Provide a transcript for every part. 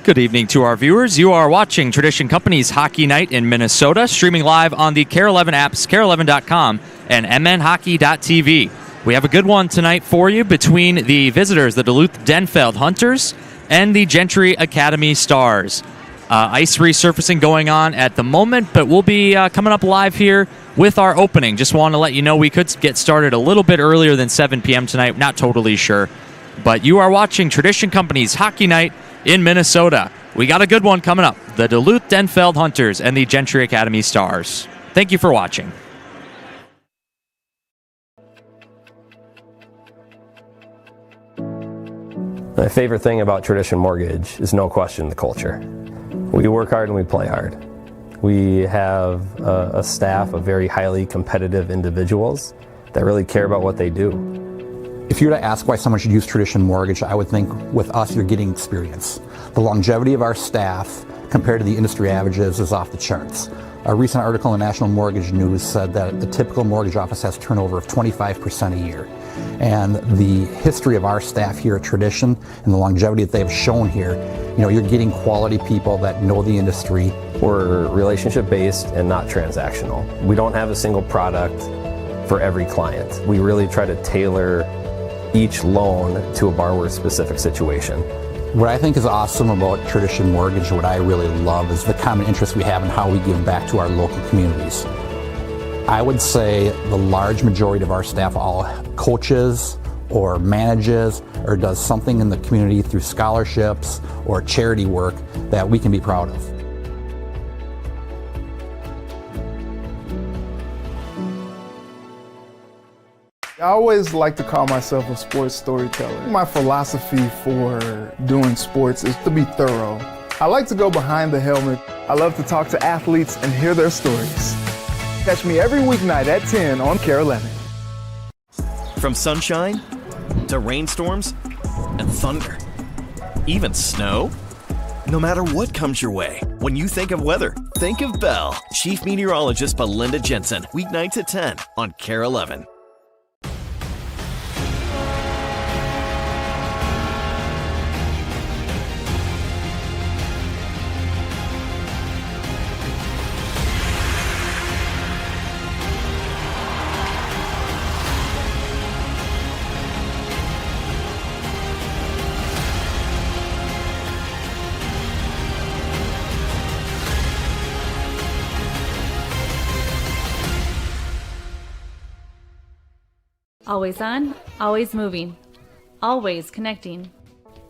Good evening to our viewers. You are watching Tradition Company's Hockey Night in Minnesota, streaming live on the KARE 11 apps, KARE11.com, and mnhockey.tv. We have a good one tonight for you between the visitors, the Duluth Denfeld Hunters, and the Gentry Academy Stars. Ice resurfacing going on at the moment, but we'll be coming up live here with our opening. Just want to let you know we could get started a little bit earlier than 7 p.m. tonight. Not totally sure. But you are watching Tradition Company's Hockey Night in Minnesota. We got a good one coming up. The Duluth Denfeld Hunters and the Gentry Academy Stars. Thank you for watching. My favorite thing about Tradition Mortgage is no question the culture. We work hard and we play hard. We have a staff of very highly competitive individuals that really care about what they do. If you were to ask why someone should use Tradition Mortgage, I would think with us you're getting experience. The longevity of our staff compared to the industry averages is off the charts. A recent article in National Mortgage News said that the typical mortgage office has turnover of 25% a year. And the history of our staff here at Tradition and the longevity that they've shown here, you're getting quality people that know the industry. We're relationship-based and not transactional. We don't have a single product for every client. We really try to tailor each loan to a borrower's specific situation. What I think is awesome about Tradition Mortgage, what I really love, is the common interest we have in how we give back to our local communities. I would say the large majority of our staff all coaches or manages or does something in the community through scholarships or charity work that we can be proud of. I always like to call myself a sports storyteller. My philosophy for doing sports is to be thorough. I like to go behind the helmet. I love to talk to athletes and hear their stories. Catch me every weeknight at 10 on KARE 11. From sunshine to rainstorms and thunder, even snow. No matter what comes your way, when you think of weather, think of Bell. Chief Meteorologist Belinda Jensen, weeknights at 10 on KARE 11. Always on, always moving, always connecting.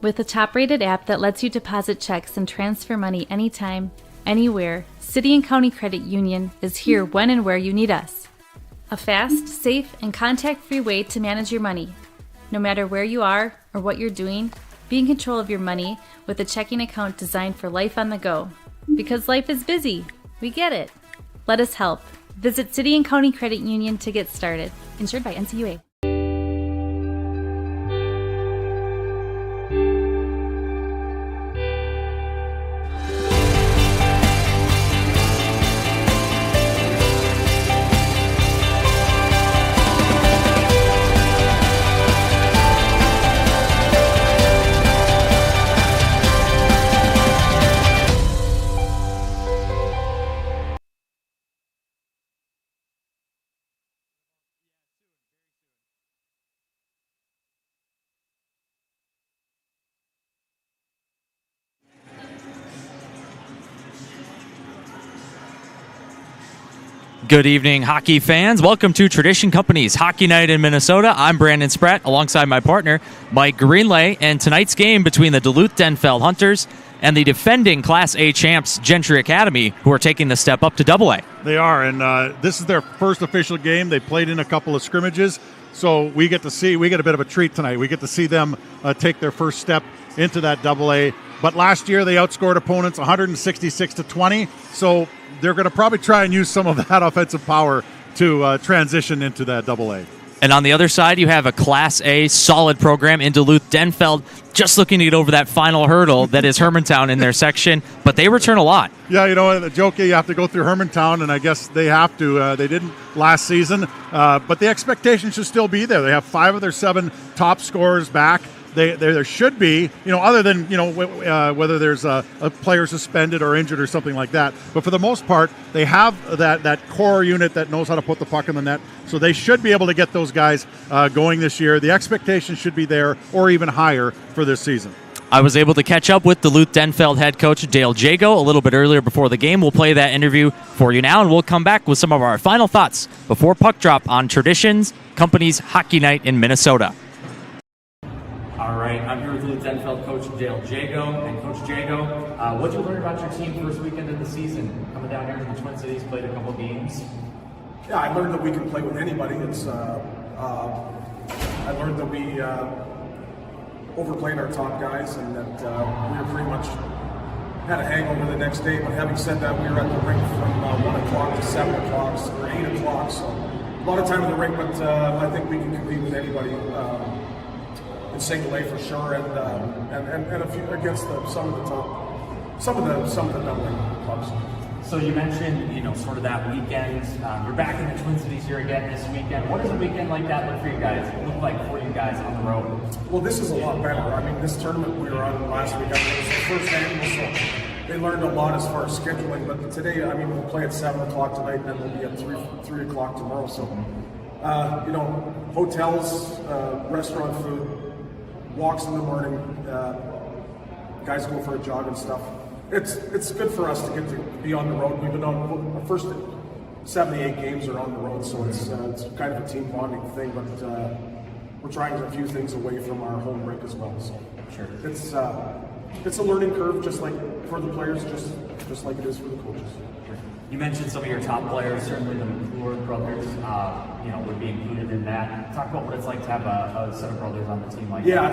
With a top-rated app that lets you deposit checks and transfer money anytime, anywhere, City and County Credit Union is here when and where you need us. A fast, safe, and contact-free way to manage your money. No matter where you are or what you're doing, be in control of your money with a checking account designed for life on the go. Because life is busy. We get it. Let us help. Visit City and County Credit Union to get started. Insured by NCUA. Good evening, hockey fans. Welcome to Tradition Company's Hockey Night in Minnesota. I'm Brandon Spratt, alongside my partner, Mike Greenlay, and tonight's game between the Duluth Denfeld Hunters and the defending Class A champs, Gentry Academy, who are taking the step up to AA. They are, and this is their first official game. They played in a couple of scrimmages, so we get a bit of a treat tonight. We get to see them take their first step into that AA. But last year they outscored opponents 166-20, so they're going to probably try and use some of that offensive power to transition into that AA. And on the other side, you have a Class A solid program in Duluth. Denfeld just looking to get over that final hurdle that is Hermantown in their section, but they return a lot. Yeah, the joke, you have to go through Hermantown, and I guess they have to. They didn't last season, but the expectation should still be there. They have 5 of their 7 top scorers back. there should be, other than whether there's a player suspended or injured or something like that. But for the most part, they have that core unit that knows how to put the puck in the net. So they should be able to get those guys going this year. The expectation should be there or even higher for this season. I was able to catch up with Duluth Denfeld head coach Dale Jago a little bit earlier before the game. We'll play that interview for you now, and we'll come back with some of our final thoughts before puck drop on Traditions Company's Hockey Night in Minnesota. All right, I'm here with Duluth Denfeld coach Dale Jago. And Coach Jago, what did you learn about your team first weekend of the season? Coming down here to the Twin Cities, played a couple games. Yeah, I learned that we can play with anybody. I learned that we overplayed our top guys and that we were pretty much had a hangover the next day. But having said that, we were at the rink from 1 o'clock to 7 o'clock or 8 o'clock. So a lot of time in the rink, but I think we can compete with anybody in single A for sure, and a few against some of the double A clubs. So you mentioned, sort of that weekend. You're back in the Twin Cities here again this weekend. What does a weekend like that look for you guys? Look like for you guys on the road? Well, this is a lot better. I mean, this tournament we were on last week, it was the first annual, so they learned a lot as far as scheduling. But today, I mean, we'll play at 7 o'clock tonight, and then we'll be at 3 o'clock tomorrow. So, hotels, restaurant food, walks in the morning, guys go for a jog and stuff. It's good for us to get to be on the road. We've been on our first 78 games are on the road, so it's kind of a team bonding thing. But we're trying a few things away from our home rink as well. So sure, it's a learning curve, just like for the players, just like it is for the coaches. You mentioned some of your top players, certainly the McClure brothers, would be included in that. Talk about what it's like to have a set of brothers on the team like that. Yeah,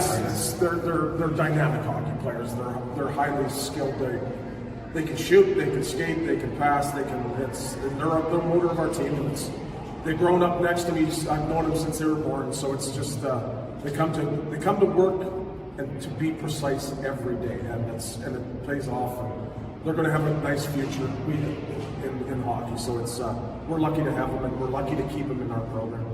they're dynamic hockey players. They're highly skilled. They can shoot, they can skate, they can pass, they're the motor of our team. They've grown up next to me. I've known them since they were born. So it's just they come to work and to be precise every day, and it pays off. They're going to have a nice future in hockey, so we're lucky to have them, and we're lucky to keep them in our program.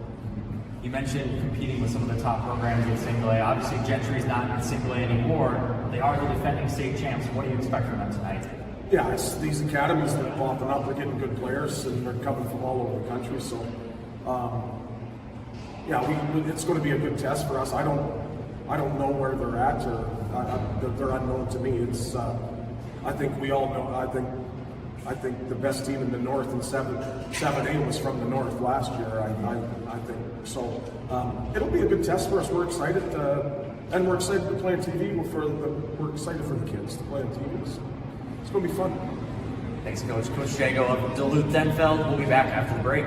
You mentioned competing with some of the top programs in single A. Obviously, Gentry's not in single A anymore. They are the defending state champs. What do you expect from them tonight? Yeah, it's these academies that are popping up. They're getting good players, and they're coming from all over the country. So, it's going to be a good test for us. I don't know where they're at, or they're unknown to me. I think we all know. I think the best team in the North in 7A was from the North last year. I think so. It'll be a good test for us. We're excited, and we're excited to play on TV. We're excited for the kids to play on TV. It's going to be fun. Thanks, Coach. Coach Jago of Duluth Denfeld. We'll be back after the break.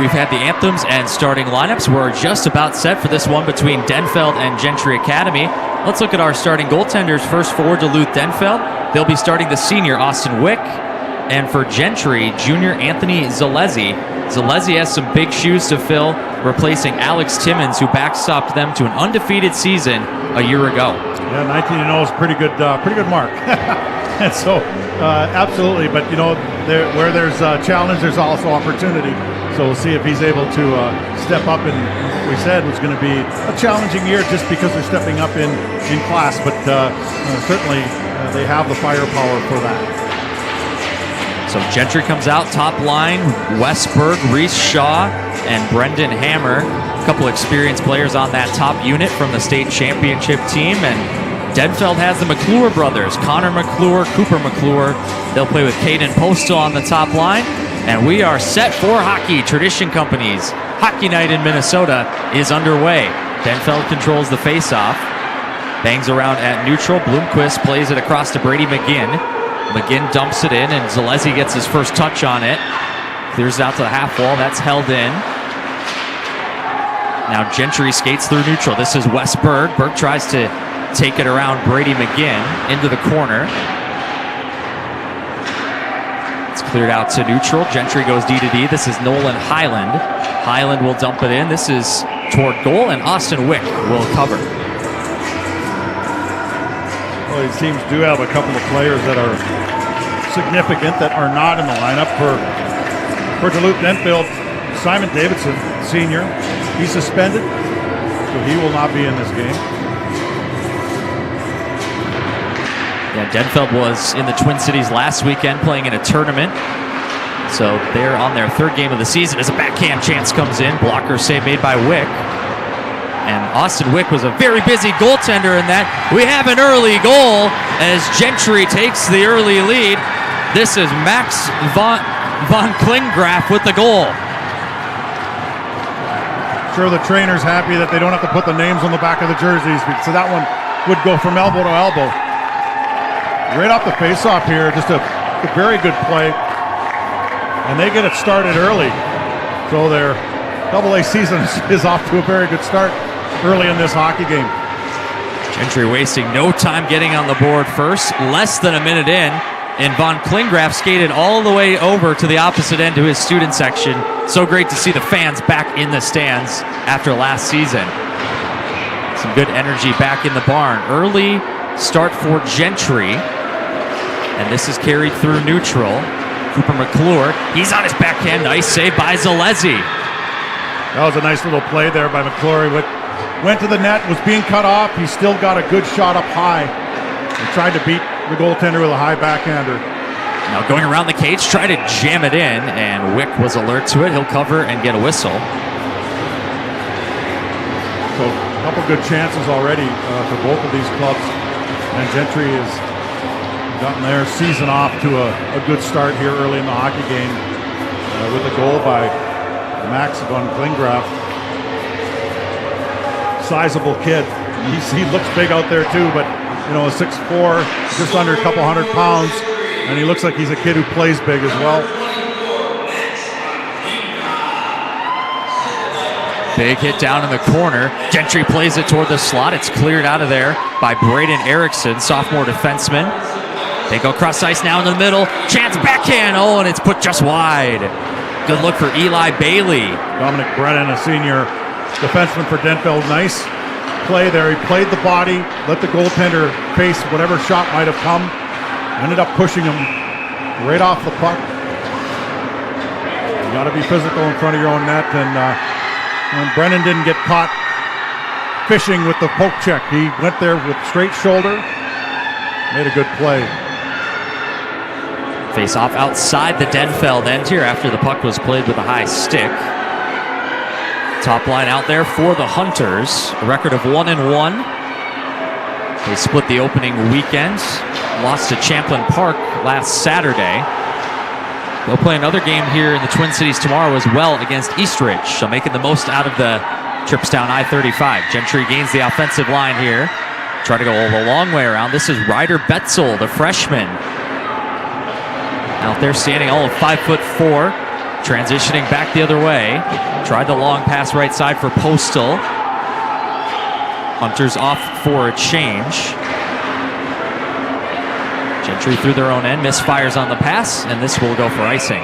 we've had the anthems and starting lineups. We're just about set for this one between Denfeld and Gentry Academy. Let's look at our starting goaltenders. First for Duluth Denfeld, they'll be starting the senior Austin Wick. And for Gentry, junior Anthony Zalesi. Zalesi has some big shoes to fill, replacing Alex Timmons, who backstopped them to an undefeated season a year ago. Yeah, 19-0 is pretty good mark. And so, absolutely. But where there's a challenge, there's also opportunity. So we'll see if he's able to step up. And we said it was going to be a challenging year just because they're stepping up in class. But certainly they have the firepower for that. So Gentry comes out, top line, Westberg, Reese Shaw, and Brendan Hammer. A couple experienced players on that top unit from the state championship team. And Denfeld has the McClure brothers, Connor McClure, Cooper McClure. They'll play with Caden Postal on the top line. And we are set for hockey. Tradition Company's Hockey Night in Minnesota is underway. Denfeld controls the faceoff. Bangs around at neutral. Bloomquist plays it across to Brady McGinn. McGinn dumps it in, and Zalesi gets his first touch on it. Clears it out to the half wall. That's held in. Now Gentry skates through neutral. This is Westberg. Berg tries to take it around Brady McGinn into the corner. It's cleared out to neutral. Gentry goes D to D. This is Nolan Highland. Highland will dump it in. This is toward goal, and Austin Wick will cover. Well, these teams do have a couple of players that are significant that are not in the lineup. For Duluth Denfeld, Simon Davidson, senior, he's suspended, so he will not be in this game. Yeah, Denfeld was in the Twin Cities last weekend playing in a tournament. So they're on their third game of the season as a backhand chance comes in. Blocker save made by Wick. And Austin Wick was a very busy goaltender in that. We have an early goal as Gentry takes the early lead. This is Max von Klinggraf with the goal. Sure, the trainer's happy that they don't have to put the names on the back of the jerseys, so that one would go from elbow to elbow. Right off the face-off here, just a very good play. And they get it started early. So their AA season is off to a very good start early in this hockey game. Gentry wasting no time getting on the board first. Less than a minute in, and von Klinggraf skated all the way over to the opposite end to his student section. So great to see the fans back in the stands after last season. Some good energy back in the barn. Early start for Gentry, and this is carried through neutral. Cooper McClure, he's on his backhand. Nice save by Zalesi. That was a nice little play there by McClure. Went to the net, was being cut off. He still got a good shot up high. He tried to beat the goaltender with a high backhander. Now going around the cage, try to jam it in, and Wick was alert to it. He'll cover and get a whistle. So a couple good chances already for both of these clubs. And Gentry has gotten their season off to a good start here early in the hockey game with a goal by Max von Klinggraf. Sizable kid. He looks big out there too, but a 6'4", just under a couple 100 pounds, and he looks like he's a kid who plays big as well. Big hit down in the corner. Gentry plays it toward the slot. It's cleared out of there by Braden Erickson, sophomore defenseman. They go cross ice now in the middle. Chance backhand. Oh, and it's put just wide. Good look for Eli Bailey. Dominic Brennan, a senior defenseman for Denfeld. Nice play there. He played the body, let the goaltender face whatever shot might have come. Ended up pushing him right off the puck. You got to be physical in front of your own net, and Brennan didn't get caught fishing with the poke check. He went there with straight shoulder, made a good play. Face off outside the Denfeld end here after the puck was played with a high stick. Top line out there for the Hunters. A record of 1-1. They split the opening weekend. Lost to Champlin Park last Saturday. They'll play another game here in the Twin Cities tomorrow as well against Eastridge. So making the most out of the trips down I-35. Gentry gains the offensive line here. Try to go the long way around. This is Ryder Betzel, the freshman. Out there standing all of 5'4". transitioning back the other way. Tried the long pass right side for Postal. Hunters off for a change. Gentry through their own end, misfires on the pass, and this will go for icing.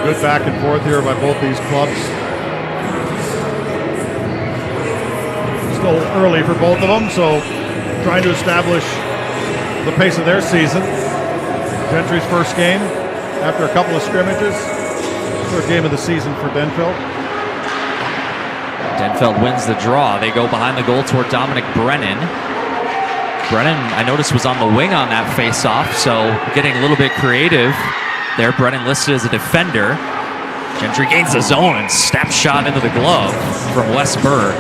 Good back and forth here by both these clubs. Still early for both of them, so trying to establish the pace of their season. Gentry's first game after a couple of scrimmages. Third game of the season for Denfeld. Denfeld wins the draw. They go behind the goal toward Dominic Brennan. Brennan, I noticed, was on the wing on that face-off, so getting a little bit creative there. Brennan listed as a defender. Gentry gains the zone and snap shot into the glove from Westberg.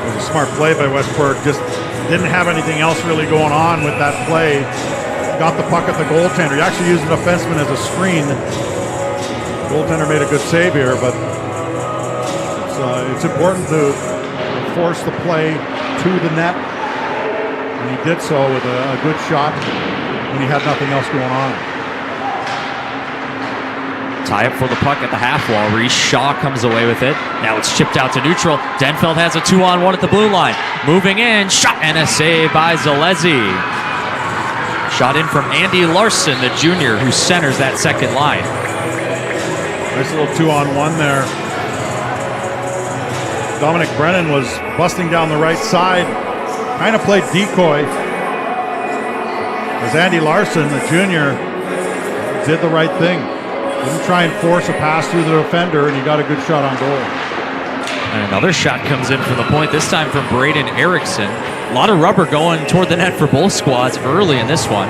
It was a smart play by Westberg. Just didn't have anything else really going on with that play. Got the puck at the goaltender. He actually used an defenseman as a screen. Goaltender made a good save here, but it's important to force the play to the net. And he did so with a good shot when he had nothing else going on. Tie up for the puck at the half wall. Reese Shaw comes away with it. Now it's chipped out to neutral. Denfeld has a 2-on-1 at the blue line. Moving in, shot, and a save by Zalezi. Shot in from Andy Larson, the junior, who centers that second line. Nice little 2-on-1 there. Dominic Brennan was busting down the right side, kind of played decoy. As Andy Larson, the junior, did the right thing. Didn't try and force a pass through the defender, and he got a good shot on goal. And another shot comes in from the point, this time from Braden Erickson. A lot of rubber going toward the net for both squads early in this one.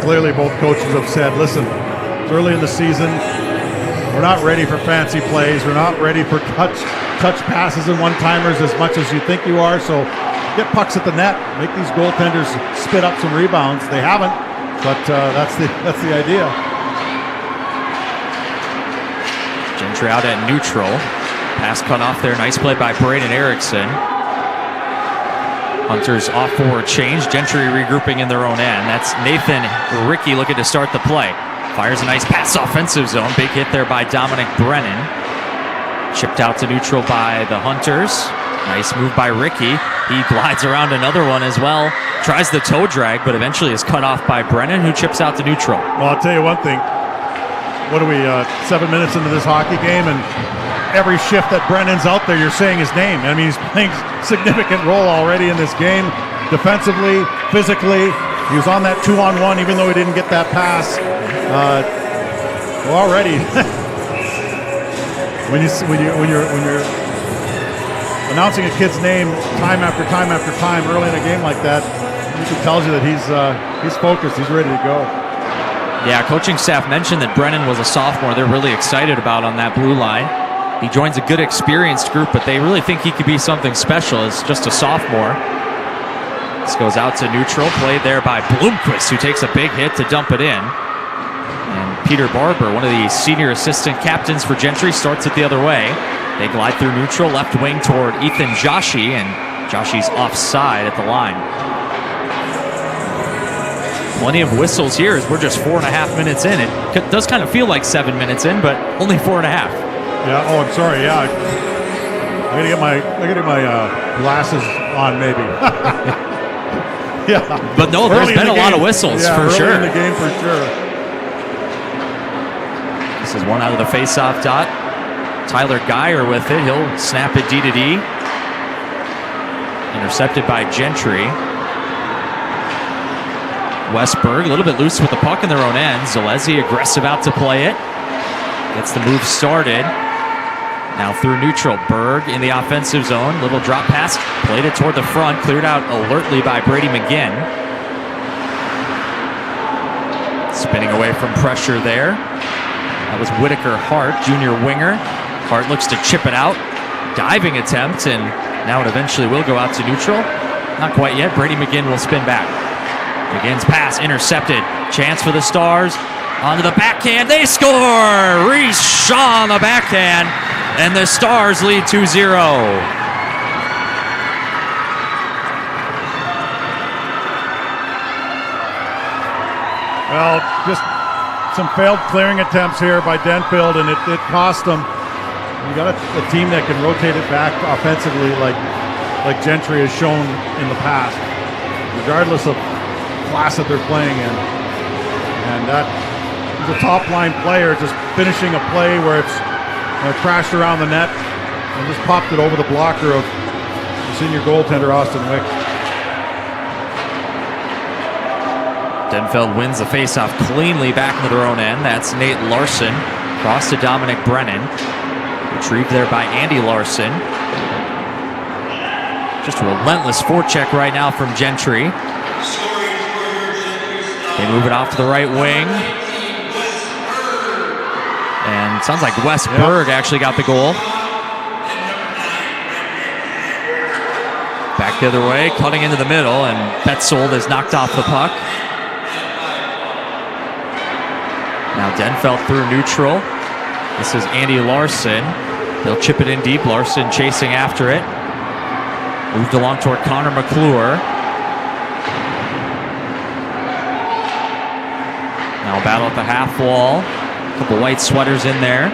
Clearly both coaches have said, listen, it's early in the season. We're not ready for fancy plays. We're not ready for touch passes and one-timers as much as you think you are. So get pucks at the net. Make these goaltenders spit up some rebounds. They haven't, but that's the idea. Gentry out at neutral. Pass cut off there. Nice play by Braden Erickson. Hunters off for a change. Gentry regrouping in their own end. That's Nathan Ricky looking to start the play. Fires a nice pass offensive zone. Big hit there by Dominic Brennan. Chipped out to neutral by the Hunters. Nice move by Ricky. He glides around another one as well. Tries the toe drag, but eventually is cut off by Brennan, who chips out to neutral. Well, I'll tell you one thing. What are we, 7 minutes into this hockey game, and every shift that Brennan's out there, you're saying his name. I mean, he's playing a significant role already in this game. Defensively, physically. He was on that 2-on-1, even though he didn't get that pass. Already, when you're announcing a kid's name time after time after time early in a game like that, it tells you that he's focused, he's ready to go. Yeah, coaching staff mentioned that Brennan was a sophomore they're really excited about on that blue line. He joins a good experienced group, but they really think he could be something special as just a sophomore. This goes out to neutral, played there by Bloomquist, who takes a big hit to dump it in. And Peter Barber, one of the senior assistant captains for Gentry, starts it the other way. They glide through neutral, left wing toward Ethan Joshi, and Joshi's offside at the line. Plenty of whistles here as we're just 4.5 minutes in. It does kind of feel like 7 minutes in, but only 4.5. Yeah. Oh, I'm sorry. Yeah. I gotta get my glasses on, maybe. Yeah. But no, there's been a lot of whistles for sure. In the game for sure. This is one out of the face-off dot. Tyler Geyer with it. He'll snap it D to D. Intercepted by Gentry. Westberg a little bit loose with the puck in their own end. Zalezi aggressive out to play it. Gets the move started. Now through neutral. Berg in the offensive zone. Little drop pass. Played it toward the front. Cleared out alertly by Brady McGinn. Spinning away from pressure there. That was Whitaker Hart, junior winger. Hart looks to chip it out. Diving attempt, and now it eventually will go out to neutral. Not quite yet. Brady McGinn will spin back. McGinn's pass intercepted. Chance for the Stars. Onto the backhand. They score! Reese Shaw on the backhand. And the Stars lead 2-0. Well, just some failed clearing attempts here by Denfeld, and it cost them. You got a team that can rotate it back offensively like Gentry has shown in the past, regardless of class that they're playing in. And that is a top-line player just finishing a play where it's crashed around the net and just popped it over the blocker of the senior goaltender, Austin Wick. Denfeld wins the faceoff cleanly back into their own end. That's Nate Larson. Cross to Dominic Brennan. Retrieved there by Andy Larson. Just a relentless forecheck right now from Gentry. They move it off to the right wing. And sounds like Wes Berg actually got the goal. Back the other way, cutting into the middle, and Betzold has knocked off the puck. Now Denfeld through neutral. This is Andy Larson. They'll chip it in deep. Larson chasing after it. Moved along toward Connor McClure. Now battle at the half wall. A couple white sweaters in there.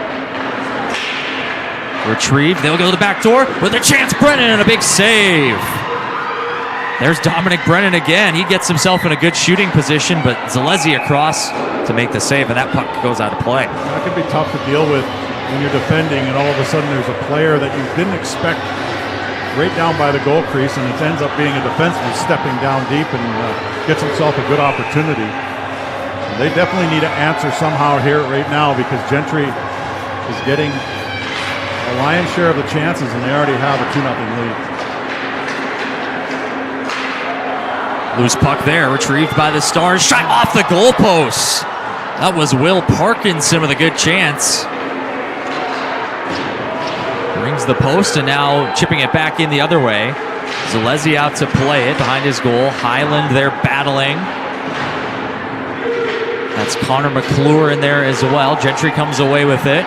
Retrieved. They'll go to the back door with a chance. Brennan and a big save. There's Dominic Brennan again. He gets himself in a good shooting position, but Zalesi across to make the save, and that puck goes out of play. That can be tough to deal with when you're defending, and all of a sudden there's a player that you didn't expect right down by the goal crease, and it ends up being a defenseman stepping down deep and gets himself a good opportunity. And they definitely need to answer somehow here right now, because Gentry is getting a lion's share of the chances, and they already have a 2-0 lead. Loose puck there, retrieved by the Stars. Shot off the goalpost. That was Will Parkinson with a good chance. Brings the post, and now chipping it back in the other way. Zalesi out to play it behind his goal. Highland there battling. That's Connor McClure in there as well. Gentry comes away with it.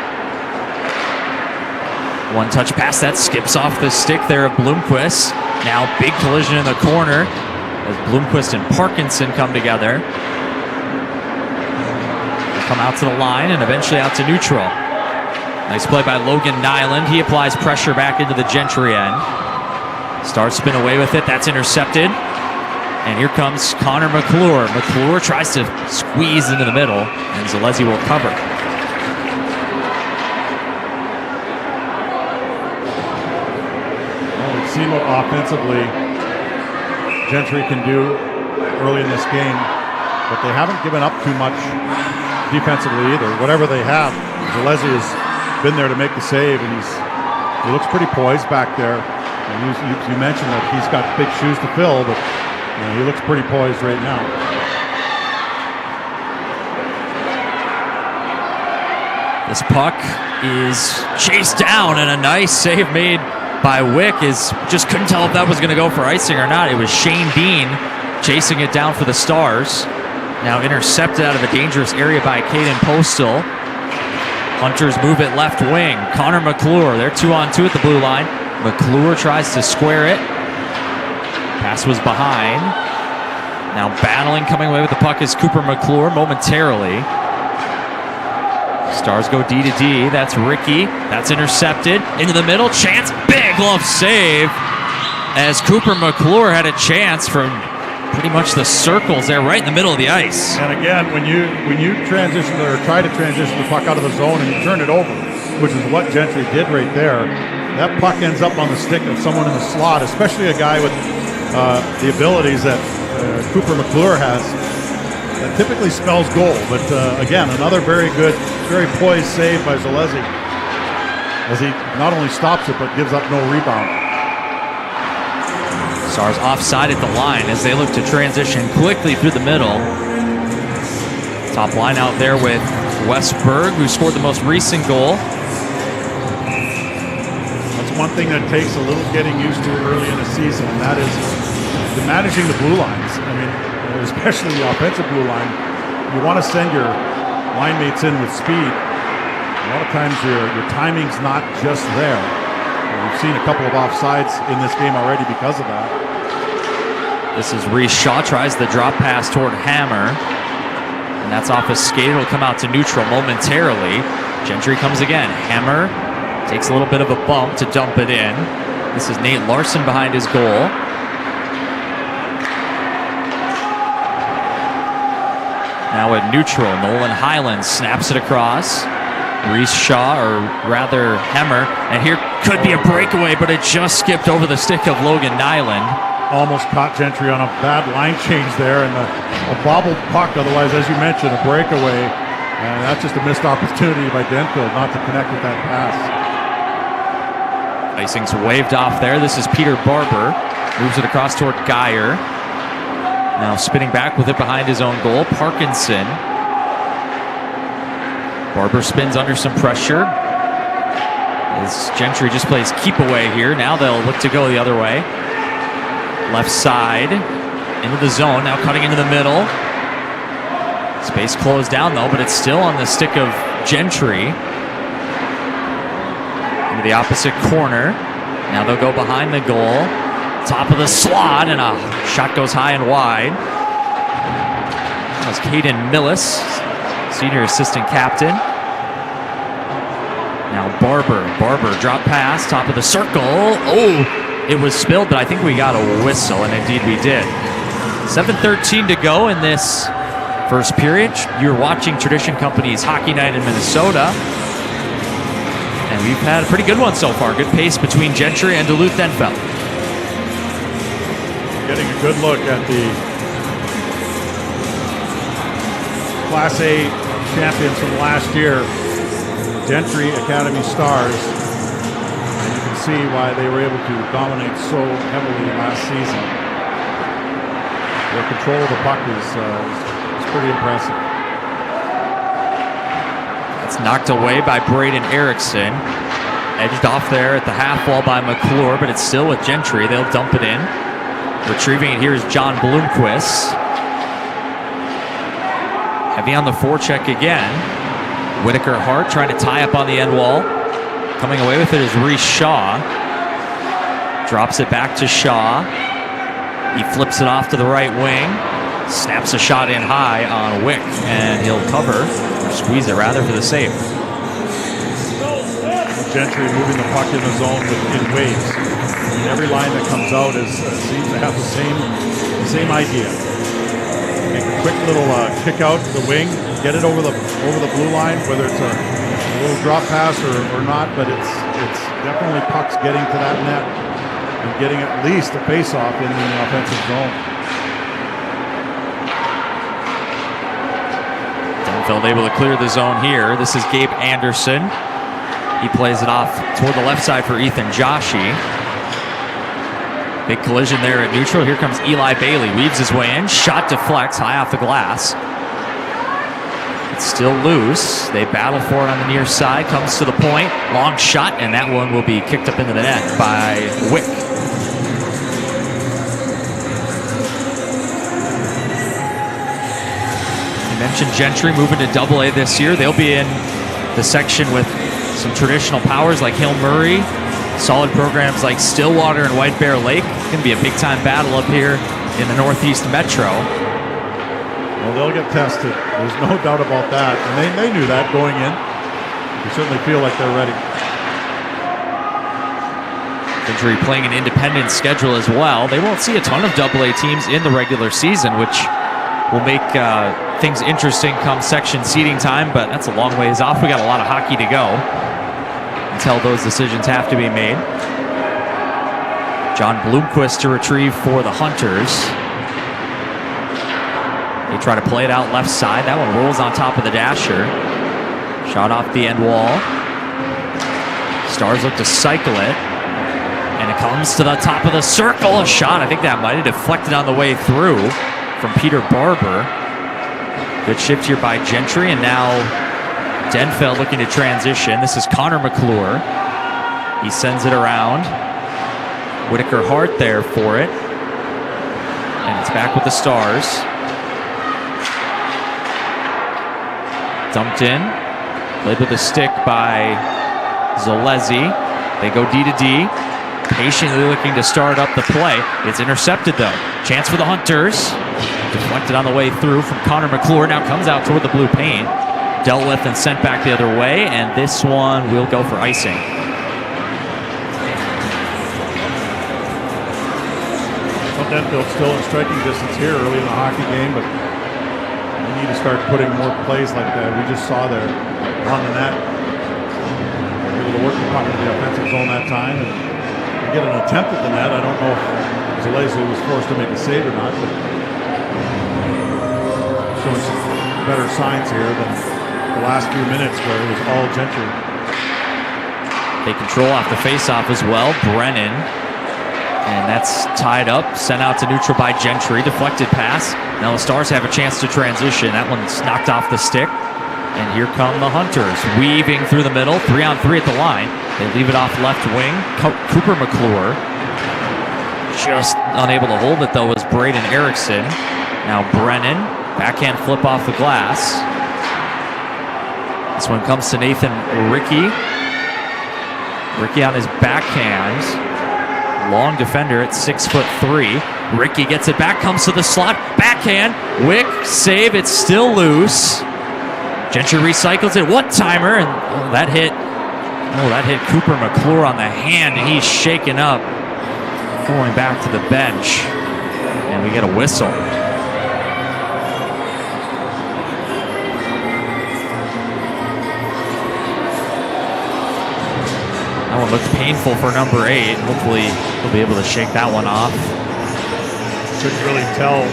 One touch pass that skips off the stick there of Bloomquist. Now big collision in the corner as Bloomquist and Parkinson come together. They come out to the line and eventually out to neutral. Nice play by Logan Nyland. He applies pressure back into the Gentry end. Stars spin away with it. That's intercepted. And here comes Connor McClure. McClure tries to squeeze into the middle, and Zalesi will cover. Well, we've seen what offensively Gentry can do early in this game, but they haven't given up too much defensively either. Whatever they have, Zalesi has been there to make the save, and he looks pretty poised back there. And you mentioned that he's got big shoes to fill, but he looks pretty poised right now. This puck is chased down, and a nice save made by Wick. Just couldn't tell if that was going to go for icing or not. It was Shane Bean chasing it down for the Stars. Now intercepted out of a dangerous area by Caden Postal. Hunters move it left wing. Connor McClure, they're 2-on-2 at the blue line. McClure tries to square it. Pass was behind. Now battling, coming away with the puck is Cooper McClure momentarily. Stars go D to D. That's Ricky. That's intercepted. Into the middle. Chance. Big glove save. As Cooper McClure had a chance from pretty much the circles there right in the middle of the ice. And again, when you transition or try to transition the puck out of the zone and you turn it over, which is what Gentry did right there, that puck ends up on the stick of someone in the slot, especially a guy with the abilities that Cooper McClure has. That typically spells goal, but again, another very good, very poised save by Zalesi, as he not only stops it, but gives up no rebound. Stars offside at the line as they look to transition quickly through the middle. Top line out there with Wes Berg, who scored the most recent goal. That's one thing that takes a little getting used to early in the season, and that is managing the blue lines. I mean, especially the offensive blue line. You want to send your line mates in with speed. A lot of times your timing's not just there. We've seen a couple of offsides in this game already because of that. This is Reese Shaw, tries the drop pass toward Hammer. And that's off a skate. It'll come out to neutral momentarily. Gentry comes again. Hammer takes a little bit of a bump to dump it in. This is Nate Larson behind his goal. Now at neutral, Nolan Highland snaps it across. Reese Shaw, or rather Hemmer, and here could be a breakaway, but it just skipped over the stick of Logan Nyland. Almost caught Gentry on a bad line change there, and a bobbled puck. Otherwise, as you mentioned, a breakaway, and that's just a missed opportunity by Denfeld not to connect with that pass. Icing's waved off there. This is Peter Barber. Moves it across toward Geyer. Now spinning back with it behind his own goal. Parkinson. Barber spins under some pressure. As Gentry just plays keep away here. Now they'll look to go the other way. Left side. Into the zone. Now cutting into the middle. Space closed down though, but it's still on the stick of Gentry. Into the opposite corner. Now they'll go behind the goal. Top of the slot, and a shot goes high and wide. That was Caden Millis, senior assistant captain. Now Barber drop pass, top of the circle. Oh, it was spilled, but I think we got a whistle, and indeed we did. 7:13 to go in this first period. You're watching Tradition Company's Hockey Night in Minnesota. And we've had a pretty good one so far. Good pace between Gentry and Duluth Denfeld. Getting a good look at the Class A champions from last year, Gentry Academy Stars. And you can see why they were able to dominate so heavily last season. Their control of the puck is pretty impressive. It's knocked away by Braden Erickson. Edged off there at the half wall by McClure, but it's still with Gentry. They'll dump it in. Retrieving it here is John Bloomquist. Heavy on the forecheck again. Whitaker Hart trying to tie up on the end wall. Coming away with it is Reese Shaw. Drops it back to Shaw. He flips it off to the right wing. Snaps a shot in high on Wick, and he'll cover, or squeeze it rather, for the save. Gentry moving the puck in the zone in waves. Every line that comes out seems to have the same idea. Make a quick little kick out to the wing, get it over the blue line, whether it's a little drop pass or not, but it's definitely pucks getting to that net and getting at least a face-off in the offensive zone. Denfeld able to clear the zone here. This is Gabe Anderson. He plays it off toward the left side for Ethan Joshi. Big collision there at neutral. Here comes Eli Bailey. Weaves his way in. Shot deflects high off the glass. It's still loose. They battle for it on the near side. Comes to the point. Long shot, and that one will be kicked up into the net by Wick. You mentioned Gentry moving to Double-A this year. They'll be in the section with some traditional powers like Hill Murray. Solid programs like Stillwater and White Bear Lake. It's going to be a big-time battle up here in the Northeast Metro. Well, they'll get tested. There's no doubt about that. And they knew that going in. They certainly feel like they're ready. Gentry playing an independent schedule as well. They won't see a ton of Double-A teams in the regular season, which will make things interesting come section seeding time, but that's a long ways off. We got a lot of hockey to go until those decisions have to be made. John Bloomquist to retrieve for the Hunters. They try to play it out left side. That one rolls on top of the dasher. Shot off the end wall. Stars look to cycle it. And it comes to the top of the circle. A shot. I think that might have deflected on the way through from Peter Barber. Good shift here by Gentry. And now Denfeld looking to transition. This is Connor McClure. He sends it around. Whitaker Hart there for it. And it's back with the Stars. Dumped in. Played with a stick by Zalezi. They go D to D. Patiently looking to start up the play. It's intercepted though. Chance for the Hunters. Deflected on the way through from Connor McClure. Now comes out toward the blue paint. Dealt with and sent back the other way, and this one will go for icing. Well, Denfeld's still in striking distance here early in the hockey game, but we need to start putting more plays like that. We just saw there on the net. Able to work the puck into the offensive zone that time and get an attempt at the net. I don't know if Zalesny was forced to make a save or not, but showing some better signs here than the last few minutes where it was all Gentry. They control off the faceoff as well. Brennan. And that's tied up. Sent out to neutral by Gentry. Deflected pass. Now the Stars have a chance to transition. That one's knocked off the stick. And here come the Hunters. Weaving through the middle. 3-on-3 at the line. They leave it off left wing. Cooper McClure. Just unable to hold it though was Braden Erickson. Now Brennan. Backhand flip off the glass. This one comes to Nathan Ricky. Ricky on his backhand. Long defender at 6'3". Ricky gets it back, comes to the slot. Backhand. Wick, save. It's still loose. Gentry recycles it. One-timer. And that hit Cooper McClure on the hand, and he's shaken up. Going back to the bench. And we get a whistle. That one looks painful for number 8. Hopefully he'll be able to shake that one off. Couldn't really tell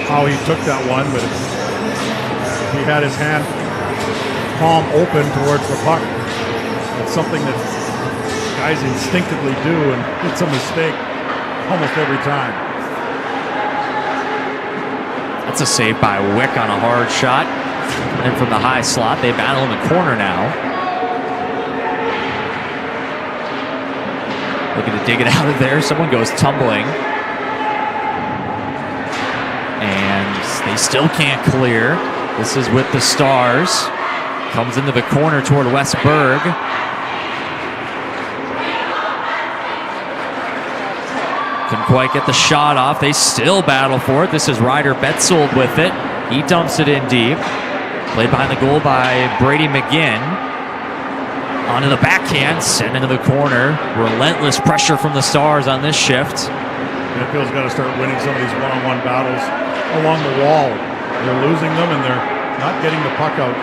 how he took that one, but he had his hand palm open towards the puck. It's something that guys instinctively do, and it's a mistake almost every time. That's a save by Wick on a hard shot. And from the high slot, they battle in the corner now. Looking to dig it out of there. Someone goes tumbling. And they still can't clear. This is with the Stars. Comes into the corner toward Westberg. Couldn't quite get the shot off. They still battle for it. This is Ryder Betzold with it. He dumps it in deep. Played behind the goal by Brady McGinn. Onto the backhand, sent into the corner. Relentless pressure from the Stars on this shift. Denfeld's got to start winning some of these one-on-one battles along the wall. They're losing them, and they're not getting the puck out.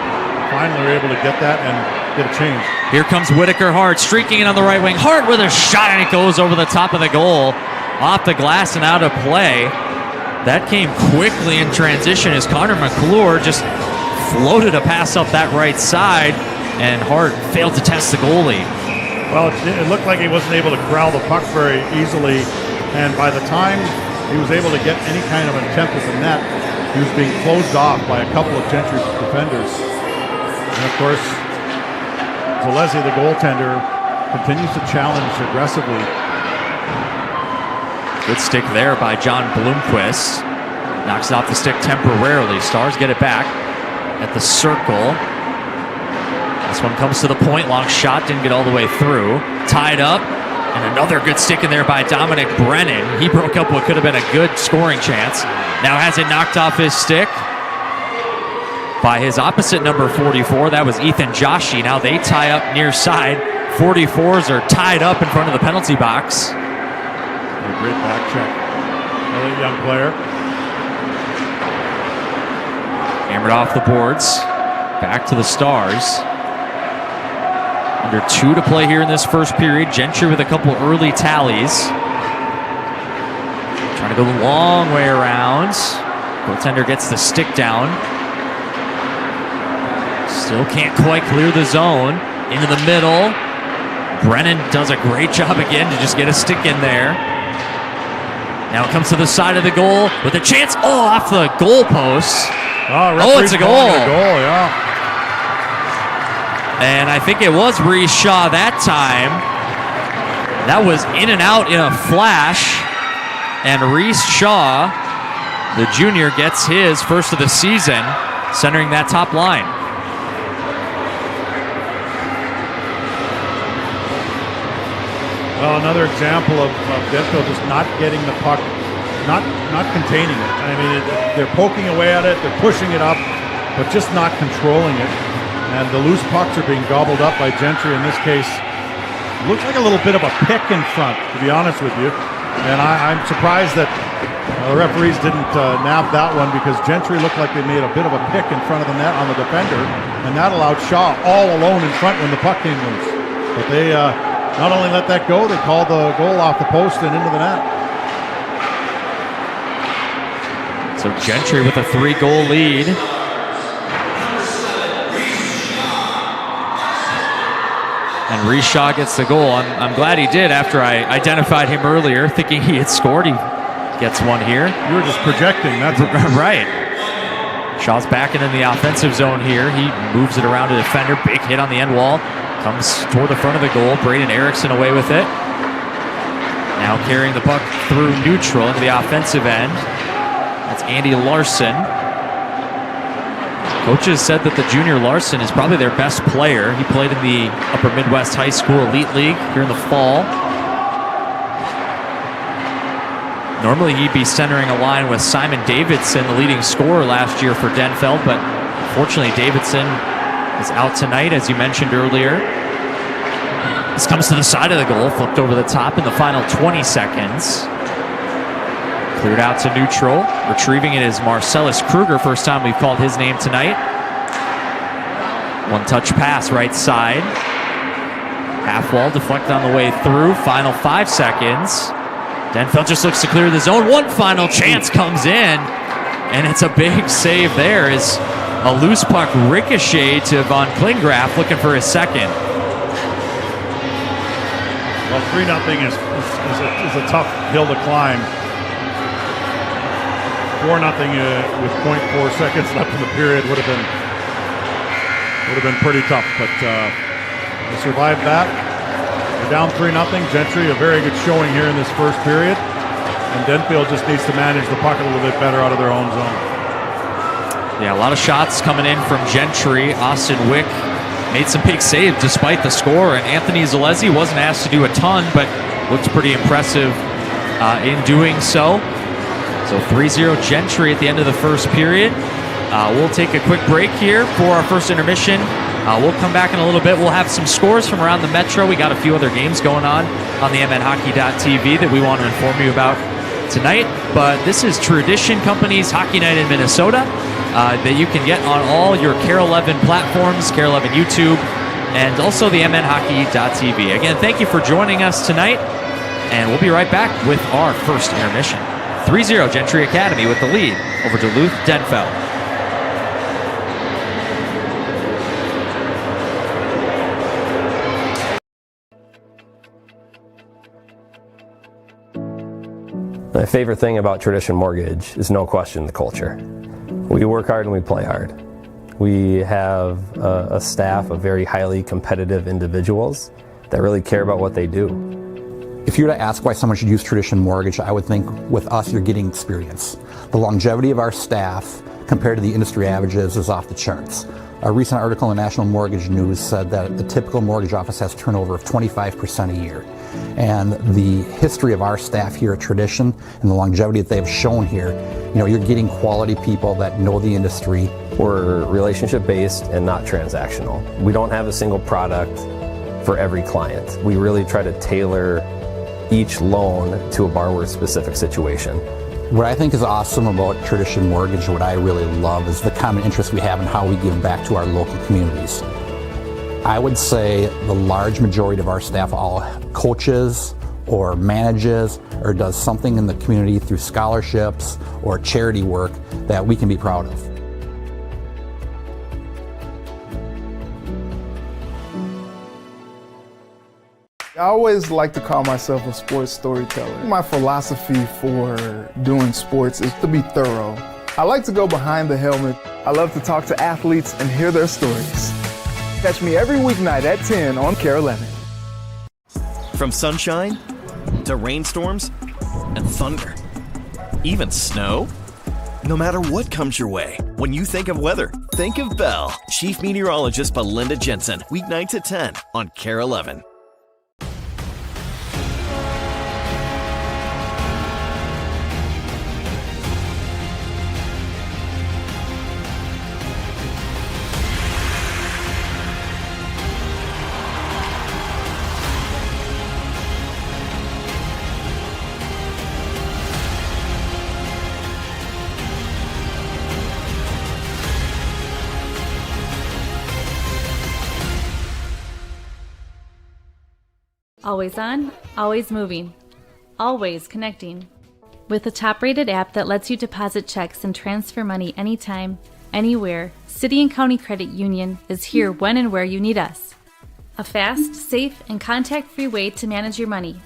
Finally, they're able to get that and get a change. Here comes Whitaker Hart, streaking it on the right wing. Hart with a shot, and it goes over the top of the goal. Off the glass and out of play. That came quickly in transition as Connor McClure just floated a pass up that right side. And Hart failed to test the goalie. Well, it looked like he wasn't able to corral the puck very easily, and by the time he was able to get any kind of an attempt at the net, he was being closed off by a couple of Gentry defenders. And of course, Zalesny, the goaltender, continues to challenge aggressively. Good stick there by John Bloomquist. Knocks it off the stick temporarily. Stars get it back at the circle. This one comes to the point. Long shot, didn't get all the way through. Tied up, and another good stick in there by Dominic Brennan. He broke up what could have been a good scoring chance. Now has it knocked off his stick by his opposite number 44. That was Ethan Joshi. Now they tie up near side. 44s are tied up in front of the penalty box. A great back check. Another young player. Hammered off the boards. Back to the Stars. Under 2 to play here in this first period. Gentry with a couple early tallies. Trying to go the long way around. Goaltender gets the stick down. Still can't quite clear the zone. Into the middle. Brennan does a great job again to just get a stick in there. Now it comes to the side of the goal with a chance. Oh, off the goal post. Oh, it's a goal. Yeah. And I think it was Reese Shaw that time. That was in and out in a flash. And Reese Shaw, the junior, gets his first of the season, centering that top line. Well, another example of Denfeld just not getting the puck not containing it. I mean, they're poking away at it, they're pushing it up, but just not controlling it. And the loose pucks are being gobbled up by Gentry in this case. Looks like a little bit of a pick in front, to be honest with you. And I'm surprised that the referees didn't nab that one, because Gentry looked like they made a bit of a pick in front of the net on the defender, and that allowed Shaw all alone in front when the puck came loose. But they not only let that go, they called the goal off the post and into the net. So Gentry with a 3-goal lead. And Reshaw gets the goal. I'm glad he did after I identified him earlier, thinking he had scored. He gets one here. You were just projecting. That's right. Shaw's backing in the offensive zone here. He moves it around a defender. Big hit on the end wall. Comes toward the front of the goal. Braden Erickson away with it. Now carrying the puck through neutral into the offensive end. That's Andy Larson. Coaches said that the junior Larson is probably their best player. He played in the Upper Midwest High School Elite League here in the fall. Normally he'd be centering a line with Simon Davidson, the leading scorer last year for Denfeld, but unfortunately Davidson is out tonight, as you mentioned earlier. This comes to the side of the goal, flipped over the top in the final 20 seconds. Cleared out to neutral. Retrieving it is Marcellus Kruger. First time we've called his name tonight. One-touch pass right side. Half wall deflected on the way through. Final 5 seconds. Denfeld just looks to clear the zone. One final chance comes in, and it's a big save there as a loose puck ricochet to Von Klingraff, looking for his second. Well, 3-0 is a tough hill to climb. 4-0 with 0.4 seconds left in the period would have been pretty tough, but they survived that. We're down 3-0. Gentry, a very good showing here in this first period, and Denfeld just needs to manage the puck a little bit better out of their own zone. Yeah, a lot of shots coming in from Gentry. Austin Wick made some big saves despite the score, and Anthony Zalesi wasn't asked to do a ton, but looked pretty impressive in doing so. So 3-0 Gentry at the end of the first period. We'll take a quick break here for our first intermission. We'll come back in a little bit. We'll have some scores from around the Metro. We got a few other games going on the mnhockey.tv that we want to inform you about tonight. But this is Tradition Company's Hockey Night in Minnesota that you can get on all your KARE 11 platforms, KARE 11 YouTube, and also the mnhockey.tv. Again, thank you for joining us tonight, and we'll be right back with our first intermission. 3-0 Gentry Academy with the lead over Duluth Denfeld. My favorite thing about Tradition Mortgage is no question the culture. We work hard and we play hard. We have a staff of very highly competitive individuals that really care about what they do. If you were to ask why someone should use Tradition Mortgage, I would think with us you're getting experience. The longevity of our staff compared to the industry averages is off the charts. A recent article in National Mortgage News said that the typical mortgage office has turnover of 25% a year. And the history of our staff here at Tradition and the longevity that they've shown here, you're getting quality people that know the industry. We're relationship based and not transactional. We don't have a single product for every client. We really try to tailor each loan to a borrower's specific situation. What I think is awesome about Tradition Mortgage, what I really love, is the common interest we have in how we give back to our local communities. I would say the large majority of our staff all coaches or manages or does something in the community through scholarships or charity work that we can be proud of. I always like to call myself a sports storyteller. My philosophy for doing sports is to be thorough. I like to go behind the helmet. I love to talk to athletes and hear their stories. Catch me every weeknight at 10 on KARE 11. From sunshine to rainstorms and thunder, even snow. No matter what comes your way, when you think of weather, think of Bell. Chief Meteorologist Belinda Jensen, weeknights at 10 on KARE 11. Always on, always moving, always connecting. With a top-rated app that lets you deposit checks and transfer money anytime, anywhere, City and County Credit Union is here when and where you need us. A fast, safe, and contact-free way to manage your money.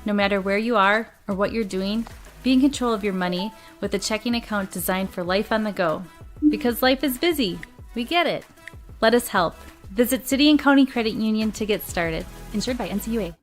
No matter where you are or what you're doing, be in control of your money with a checking account designed for life on the go. Because life is busy. We get it. Let us help. Visit City and County Credit Union to get started. Insured by NCUA.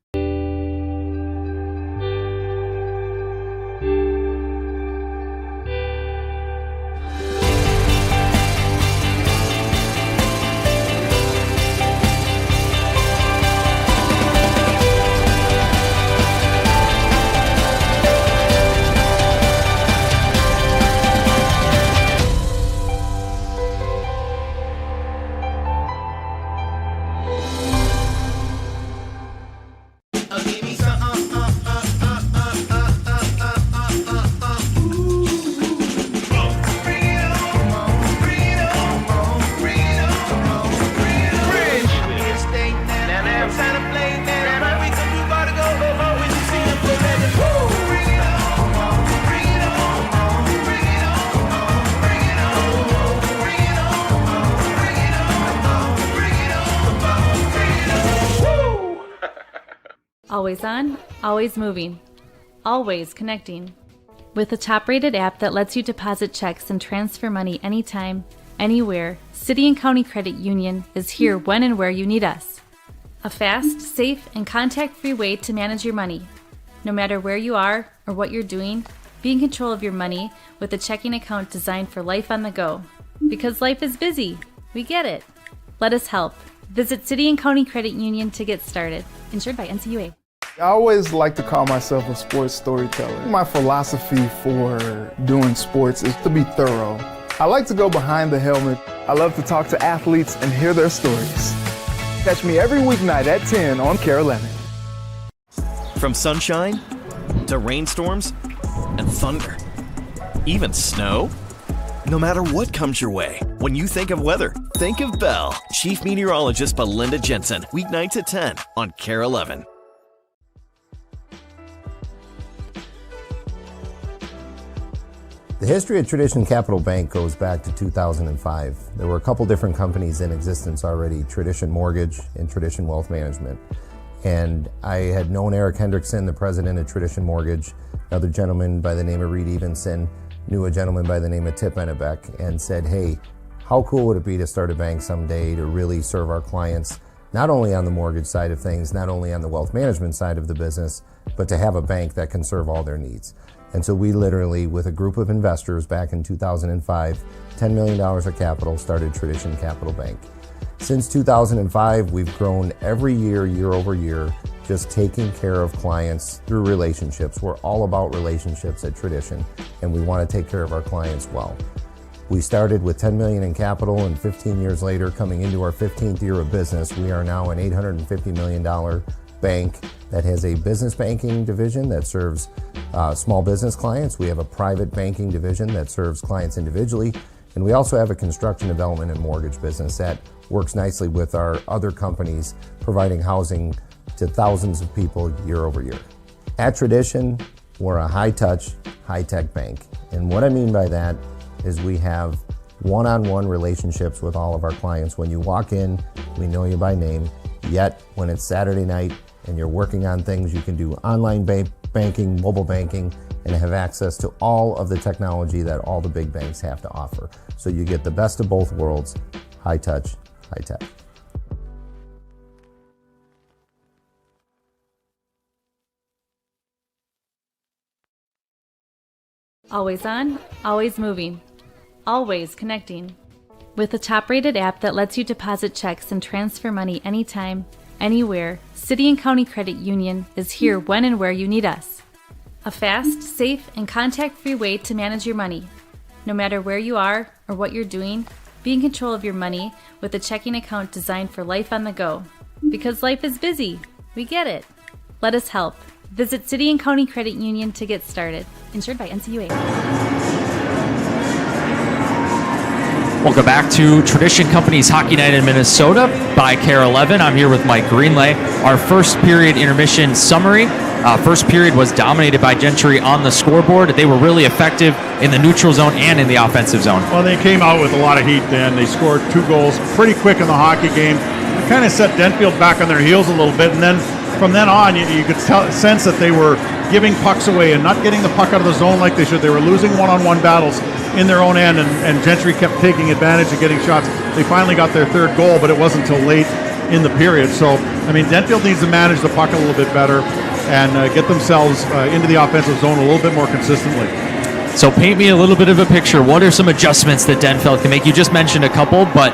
Always on, always moving, always connecting. With a top-rated app that lets you deposit checks and transfer money anytime, anywhere, City and County Credit Union is here when and where you need us. A fast, safe, and contact-free way to manage your money. No matter where you are or what you're doing, be in control of your money with a checking account designed for life on the go. Because life is busy. We get it. Let us help. Visit City and County Credit Union to get started. Insured by NCUA. I always like to call myself a sports storyteller. My philosophy for doing sports is to be thorough. I like to go behind the helmet. I love to talk to athletes and hear their stories. Catch me every weeknight at 10 on KARE 11. From sunshine to rainstorms and thunder, even snow. No matter what comes your way, when you think of weather, think of Bell. Chief Meteorologist Belinda Jensen, weeknights at 10 on KARE 11. The history of Tradition Capital Bank goes back to 2005. There were a couple different companies in existence already, Tradition Mortgage and Tradition Wealth Management. And I had known Eric Hendrickson, the president of Tradition Mortgage. Another gentleman by the name of Reed Evenson knew a gentleman by the name of Tip Ennebeck and said, hey, how cool would it be to start a bank someday to really serve our clients, not only on the mortgage side of things, not only on the wealth management side of the business, but to have a bank that can serve all their needs. And so we literally, with a group of investors back in 2005, $10 million of capital, started Tradition Capital Bank. Since 2005, we've grown every year, year over year, just taking care of clients through relationships. We're all about relationships at Tradition, and we want to take care of our clients well. We started with $10 million in capital, and 15 years later, coming into our 15th year of business, we are now an $850 million bank that has a business banking division that serves small business clients. We have a private banking division that serves clients individually. And we also have a construction development and mortgage business that works nicely with our other companies, providing housing to thousands of people year over year. At Tradition, we're a high-touch, high-tech bank. And what I mean by that is we have one-on-one relationships with all of our clients. When you walk in, we know you by name. Yet, when it's Saturday night and you're working on things, you can do online banking, mobile banking, and have access to all of the technology that all the big banks have to offer. So you get the best of both worlds, high touch, high tech. Always on, always moving, always connecting. With a top-rated app that lets you deposit checks and transfer money anytime, anywhere, City and County Credit Union is here when and where you need us. A fast, safe, and contact-free way to manage your money. No matter where you are or what you're doing, be in control of your money with a checking account designed for life on the go. Because life is busy. We get it. Let us help. Visit City and County Credit Union to get started. Insured by NCUA. Welcome back to Tradition Company's Hockey Night in Minnesota by KARE 11. I'm here with Mike Greenlay. Our first period intermission summary. First period was dominated by Gentry on the scoreboard. They were really effective in the neutral zone and in the offensive zone. Well, they came out with a lot of heat then. They scored 2 goals pretty quick in the hockey game. It kind of set Denfeld back on their heels a little bit, and then from then on, you could sense that they were giving pucks away and not getting the puck out of the zone like they should. They were losing one-on-one battles in their own end, and Gentry kept taking advantage of getting shots. They finally got their 3rd goal, but it wasn't until late in the period. So, I mean, Denfeld needs to manage the puck a little bit better and get themselves into the offensive zone a little bit more consistently. So paint me a little bit of a picture. What are some adjustments that Denfeld can make? You just mentioned a couple, but...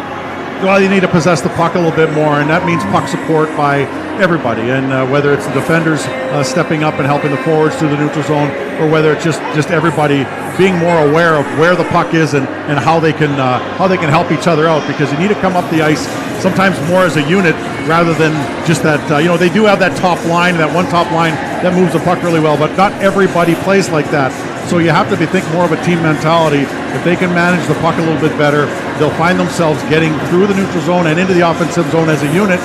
Well, you need to possess the puck a little bit more, and that means puck support by everybody. And whether it's the defenders stepping up and helping the forwards through the neutral zone, or whether it's just everybody being more aware of where the puck is and how they can help each other out, because you need to come up the ice sometimes more as a unit rather than just that. They do have that top line, that one top line that moves the puck really well, but not everybody plays like that. So you have to think more of a team mentality. If they can manage the puck a little bit better, they'll find themselves getting through the neutral zone and into the offensive zone as a unit,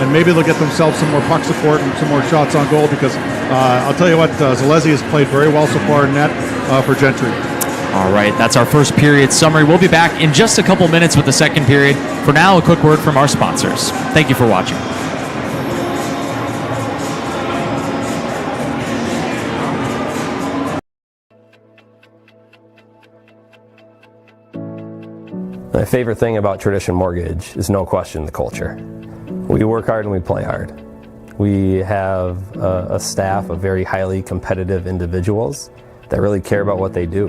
and maybe they'll get themselves some more puck support and some more shots on goal, because I'll tell you what, Zalesi has played very well so far in net for Gentry. All right, that's our first period summary. We'll be back in just a couple minutes with the second period. For now, a quick word from our sponsors. Thank you for watching. My favorite thing about Tradition Mortgage is no question the culture. We work hard and we play hard. We have a staff of very highly competitive individuals that really care about what they do.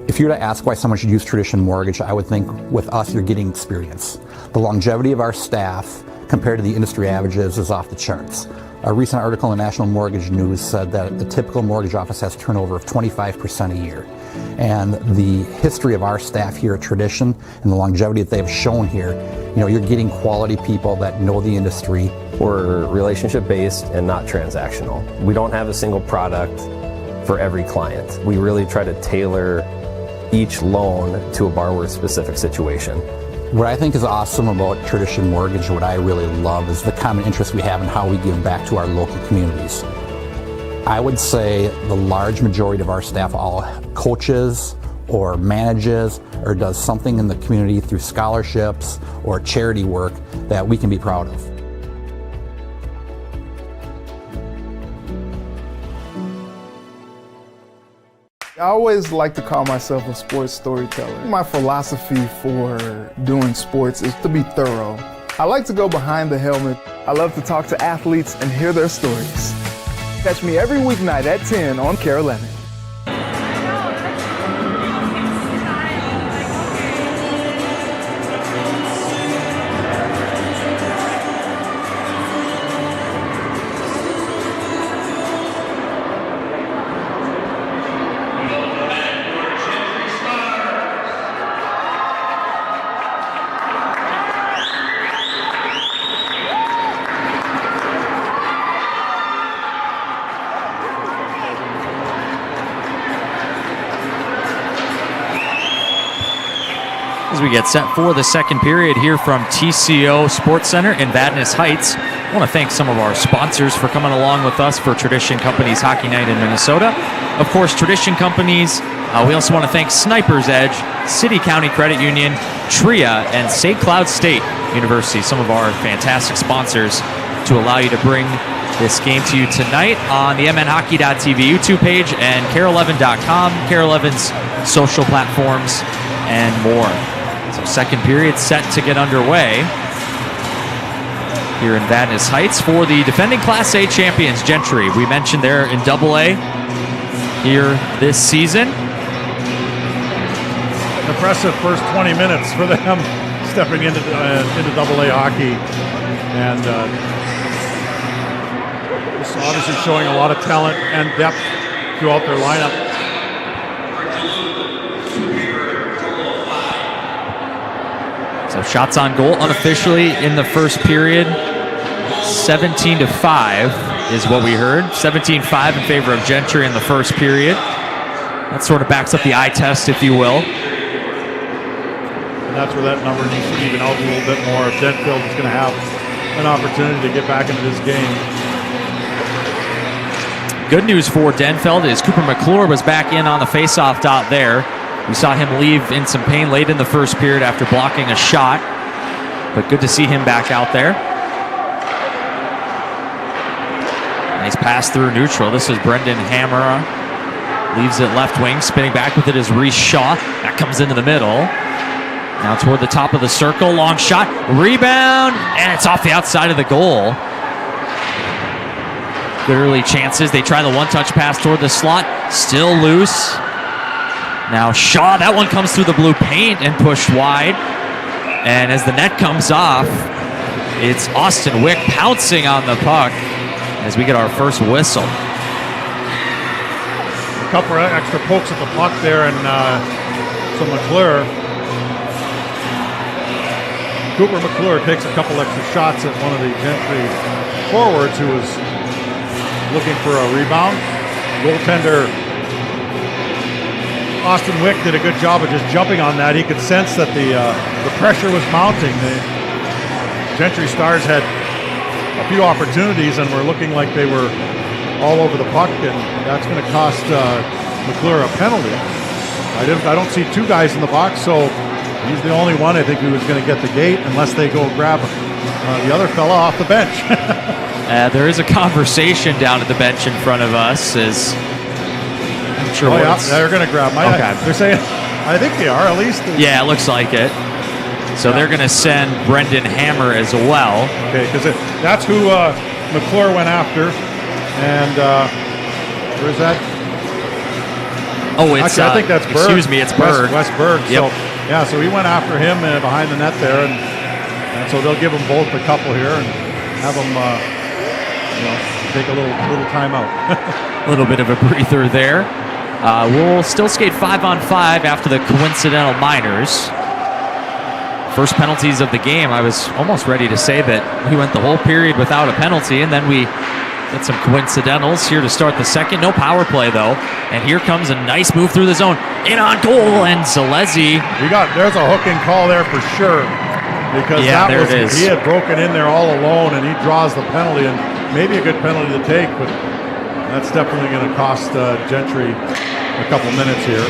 If you were to ask why someone should use Tradition Mortgage, I would think with us you're getting experience. The longevity of our staff compared to the industry averages is off the charts. A recent article in National Mortgage News said that the typical mortgage office has turnover of 25% a year. And the history of our staff here at Tradition and the longevity that they've shown here, you're getting quality people that know the industry. We're relationship-based and not transactional. We don't have a single product for every client. We really try to tailor each loan to a borrower's specific situation. What I think is awesome about Tradition Mortgage, what I really love, is the common interest we have in how we give back to our local communities. I would say the large majority of our staff all coaches or manages or does something in the community through scholarships or charity work that we can be proud of. I always like to call myself a sports storyteller. My philosophy for doing sports is to be thorough. I like to go behind the helmet. I love to talk to athletes and hear their stories. Catch me every weeknight at 10 on KARE 11. As we get set for the second period here from TCO Sports Center in Vadnais Heights, I want to thank some of our sponsors for coming along with us for Tradition Company's Hockey Night in Minnesota. Of course, Tradition Companies. We also want to thank Sniper's Edge, City County Credit Union, TRIA, and St. Cloud State University, some of our fantastic sponsors to allow you to bring this game to you tonight on the mnhockey.tv YouTube page and KARE11.com, KARE 11's social platforms, and more. So second period set to get underway here in Vadnais Heights for the defending Class A champions, Gentry. We mentioned they're in AA here this season. Impressive first 20 minutes for them stepping into AA hockey. And just obviously showing a lot of talent and depth throughout their lineup. So shots on goal unofficially in the first period. 17-5 is what we heard. 17-5 in favor of Gentry in the first period. That sort of backs up the eye test, if you will. And that's where that number needs to even out a little bit more if Denfeld is going to have an opportunity to get back into this game. Good news for Denfeld is Cooper McClure was back in on the faceoff dot there. We saw him leave in some pain late in the first period after blocking a shot, but good to see him back out there. Nice pass through neutral. This is Brendan Hammer. Leaves it left wing. Spinning back with it is Reese Shaw. That comes into the middle. Now toward the top of the circle. Long shot. Rebound. And it's off the outside of the goal. Good early chances. They try the one-touch pass toward the slot. Still loose. Now Shaw. That one comes through the blue paint and pushed wide. And as the net comes off, it's Austin Wick pouncing on the puck as we get our first whistle. A couple of extra pokes at the puck there, and so Cooper McClure takes a couple extra shots at one of the Gentry forwards who was looking for a rebound. Goaltender Austin Wick did a good job of just jumping on that. He could sense that the pressure was mounting. The Gentry Stars had a few opportunities and were looking like they were all over the puck, and that's going to cost McClure a penalty. I don't see two guys in the box, so he's the only one I think who is going to get the gate unless they go grab the other fella off the bench. There is a conversation down at the bench in front of us. I'm sure they're going to grab him. Okay. They're saying, I think they are at least. Yeah, it looks like it. So they're going to send Brendan Hammer as well. Okay, because that's who McClure went after. And where's that? Oh, it's actually, I think that's Berg. Excuse me, it's Berg. Wes Berg. Yep. So he went after him behind the net there, and so they'll give them both a couple here and have them, take a little time out. A little bit of a breather there. We'll still skate 5-on-5 after the coincidental minors. First penalties of the game. I was almost ready to say that we went the whole period without a penalty, and then we get some coincidentals here to start the second. No power play, though. And here comes a nice move through the zone. In on goal, and Zalesi. There's a hooking call there for sure. Because he had broken in there all alone, and he draws the penalty, and maybe a good penalty to take, but that's definitely going to cost Gentry a couple minutes here.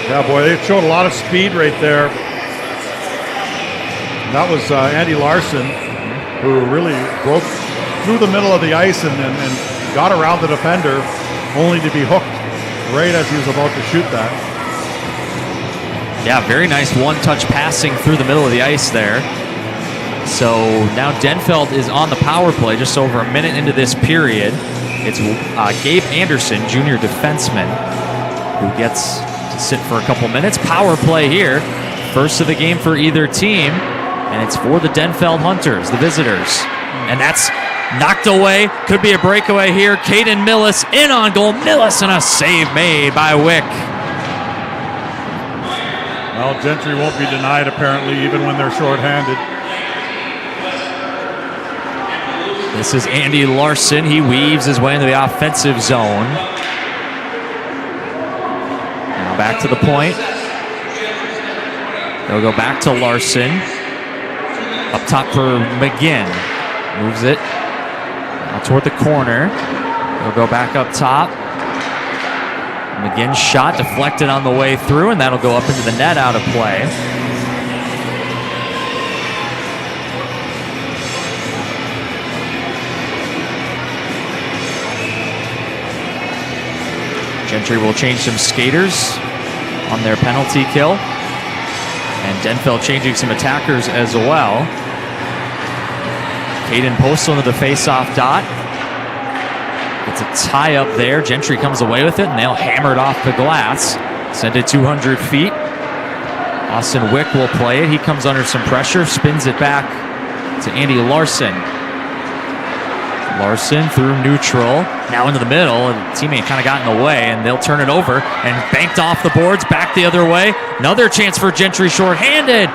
Yeah, boy, they showed a lot of speed right there. That was Andy Larson, who really broke through the middle of the ice and got around the defender, only to be hooked right as he was about to shoot that. Yeah, very nice one-touch passing through the middle of the ice there. So now Denfeld is on the power play just over a minute into this period. It's Gabe Anderson, junior defenseman, who gets to sit for a couple minutes. Power play here. First of the game for either team. And it's for the Denfeld Hunters, the visitors. And that's knocked away. Could be a breakaway here. Caden Millis in on goal. Millis and a save made by Wick. Well, Gentry won't be denied apparently, even when they're shorthanded. This is Andy Larson. He weaves his way into the offensive zone. Now back to the point. They'll go back to Larson. Up top for McGinn. Moves it now toward the corner. They'll go back up top. McGinn's shot deflected on the way through, and that'll go up into the net out of play. Gentry will change some skaters on their penalty kill. And Denfeld changing some attackers as well. Caden Postal into the face-off dot. It's a tie up there. Gentry comes away with it, and they'll hammer it off the glass. Send it 200 feet. Austin Wick will play it. He comes under some pressure, spins it back to Andy Larson. Larson through neutral, now into the middle, and teammate kind of got in the way, and they'll turn it over, and banked off the boards, back the other way. Another chance for Gentry shorthanded.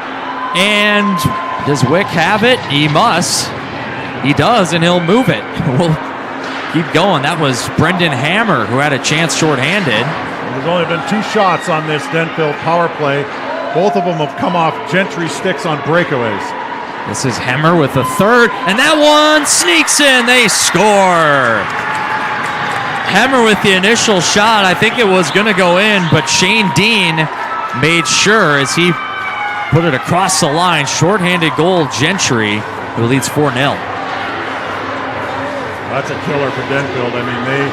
And does Wick have it? He must. He does, and he'll move it. We'll keep going. That was Brendan Hammer who had a chance shorthanded. There's only been 2 shots on this Denfeld power play. Both of them have come off Gentry sticks on breakaways. This is Hemmer with the third, and that one sneaks in. They score. Hemmer with the initial shot. I think it was going to go in, but Shane Dean made sure as he put it across the line. Shorthanded goal, Gentry, who leads 4-0. That's a killer for Denfeld. I mean, they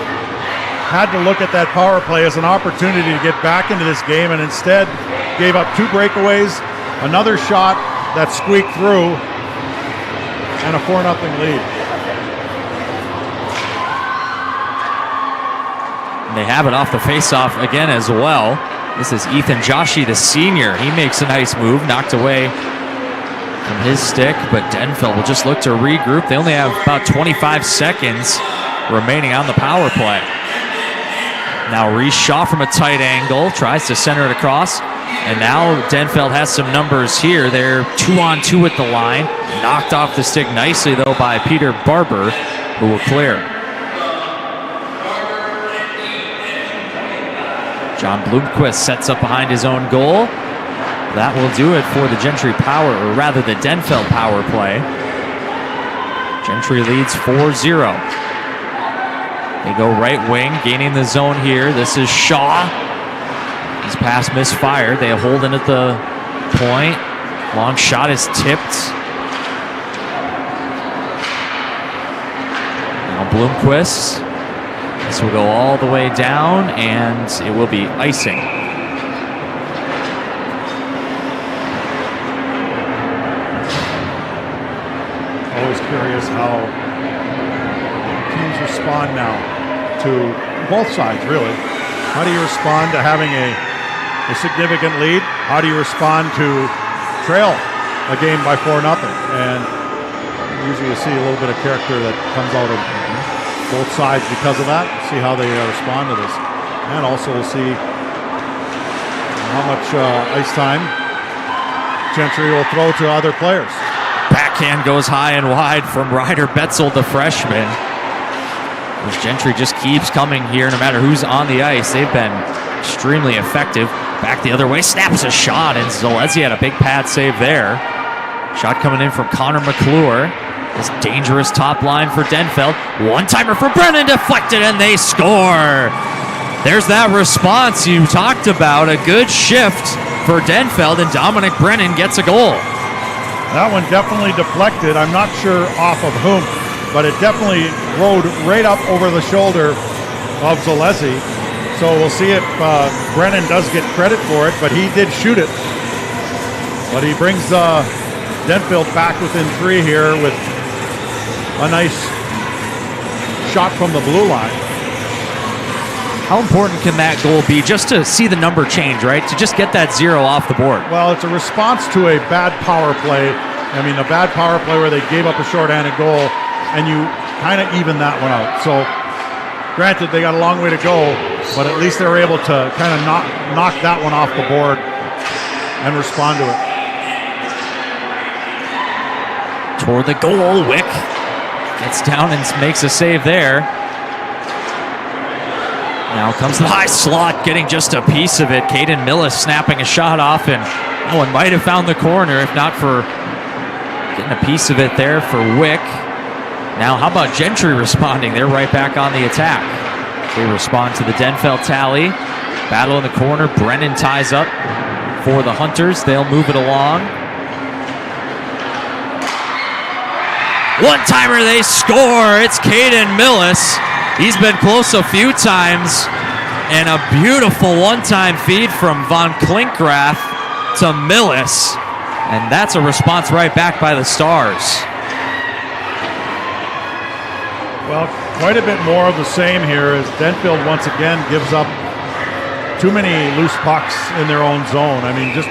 had to look at that power play as an opportunity to get back into this game, and instead gave up 2 breakaways, another shot that squeaked through, and a 4-0 lead. And they have it off the faceoff again as well. This is Ethan Joshi, the senior. He makes a nice move, knocked away from his stick, but Denfeld will just look to regroup. They only have about 25 seconds remaining on the power play. Now Reese Shaw from a tight angle, tries to center it across, and now Denfeld has some numbers here. They're 2-on-2 at the line. Knocked off the stick nicely, though, by Peter Barber, who will clear. John Bloomquist sets up behind his own goal. That will do it for the Gentry power, or rather the Denfeld power play. Gentry leads 4-0. They go right wing, gaining the zone here. This is Shaw. His pass misfired. They hold in at the point. Long shot is tipped. Now Bloomquist. This will go all the way down, and it will be icing. Always curious how teams respond now to both sides, really. How do you respond to having a significant lead? How do you respond to trail a game by 4-0? And usually you see a little bit of character that comes out of both sides because of that. See how they respond to this. And also we'll see how much ice time Gentry will throw to other players. Backhand goes high and wide from Ryder Betzel, the freshman. As Gentry just keeps coming here no matter who's on the ice. They've been extremely effective. Back the other way, snaps a shot, and Zalessi had a big pad save there. Shot coming in from Connor McClure. This dangerous top line for Denfeld. One-timer for Brennan, deflected, and they score. There's that response you talked about. A good shift for Denfeld, and Dominic Brennan gets a goal. That one definitely deflected. I'm not sure off of whom, but it definitely rode right up over the shoulder of Zalessi. So we'll see if Brennan does get credit for it, but he did shoot it. But he brings Denfeld back within 3 here with a nice shot from the blue line. How important can that goal be just to see the number change, right? To just get that 0 off the board. Well, it's a response to a bad power play. I mean, a bad power play where they gave up a shorthanded goal, and you kind of even that one out. So, granted, they got a long way to go, but at least they were able to kind of knock that one off the board and respond to it. Toward the goal, Wick gets down and makes a save there. Now comes the high slot, getting just a piece of it. Caden Millis snapping a shot off, and that one might have found the corner if not for getting a piece of it there for Wick. Now how about Gentry responding? They're right back on the attack. They respond to the Denfeld tally. Battle in the corner. Brennan ties up for the Hunters. They'll move it along. One-timer, they score. It's Caden Millis. He's been close a few times. And a beautiful one-time feed from Von Klinkgrath to Millis. And that's a response right back by the Stars. Well, quite a bit more of the same here as Denfeld once again gives up too many loose pucks in their own zone. I mean, just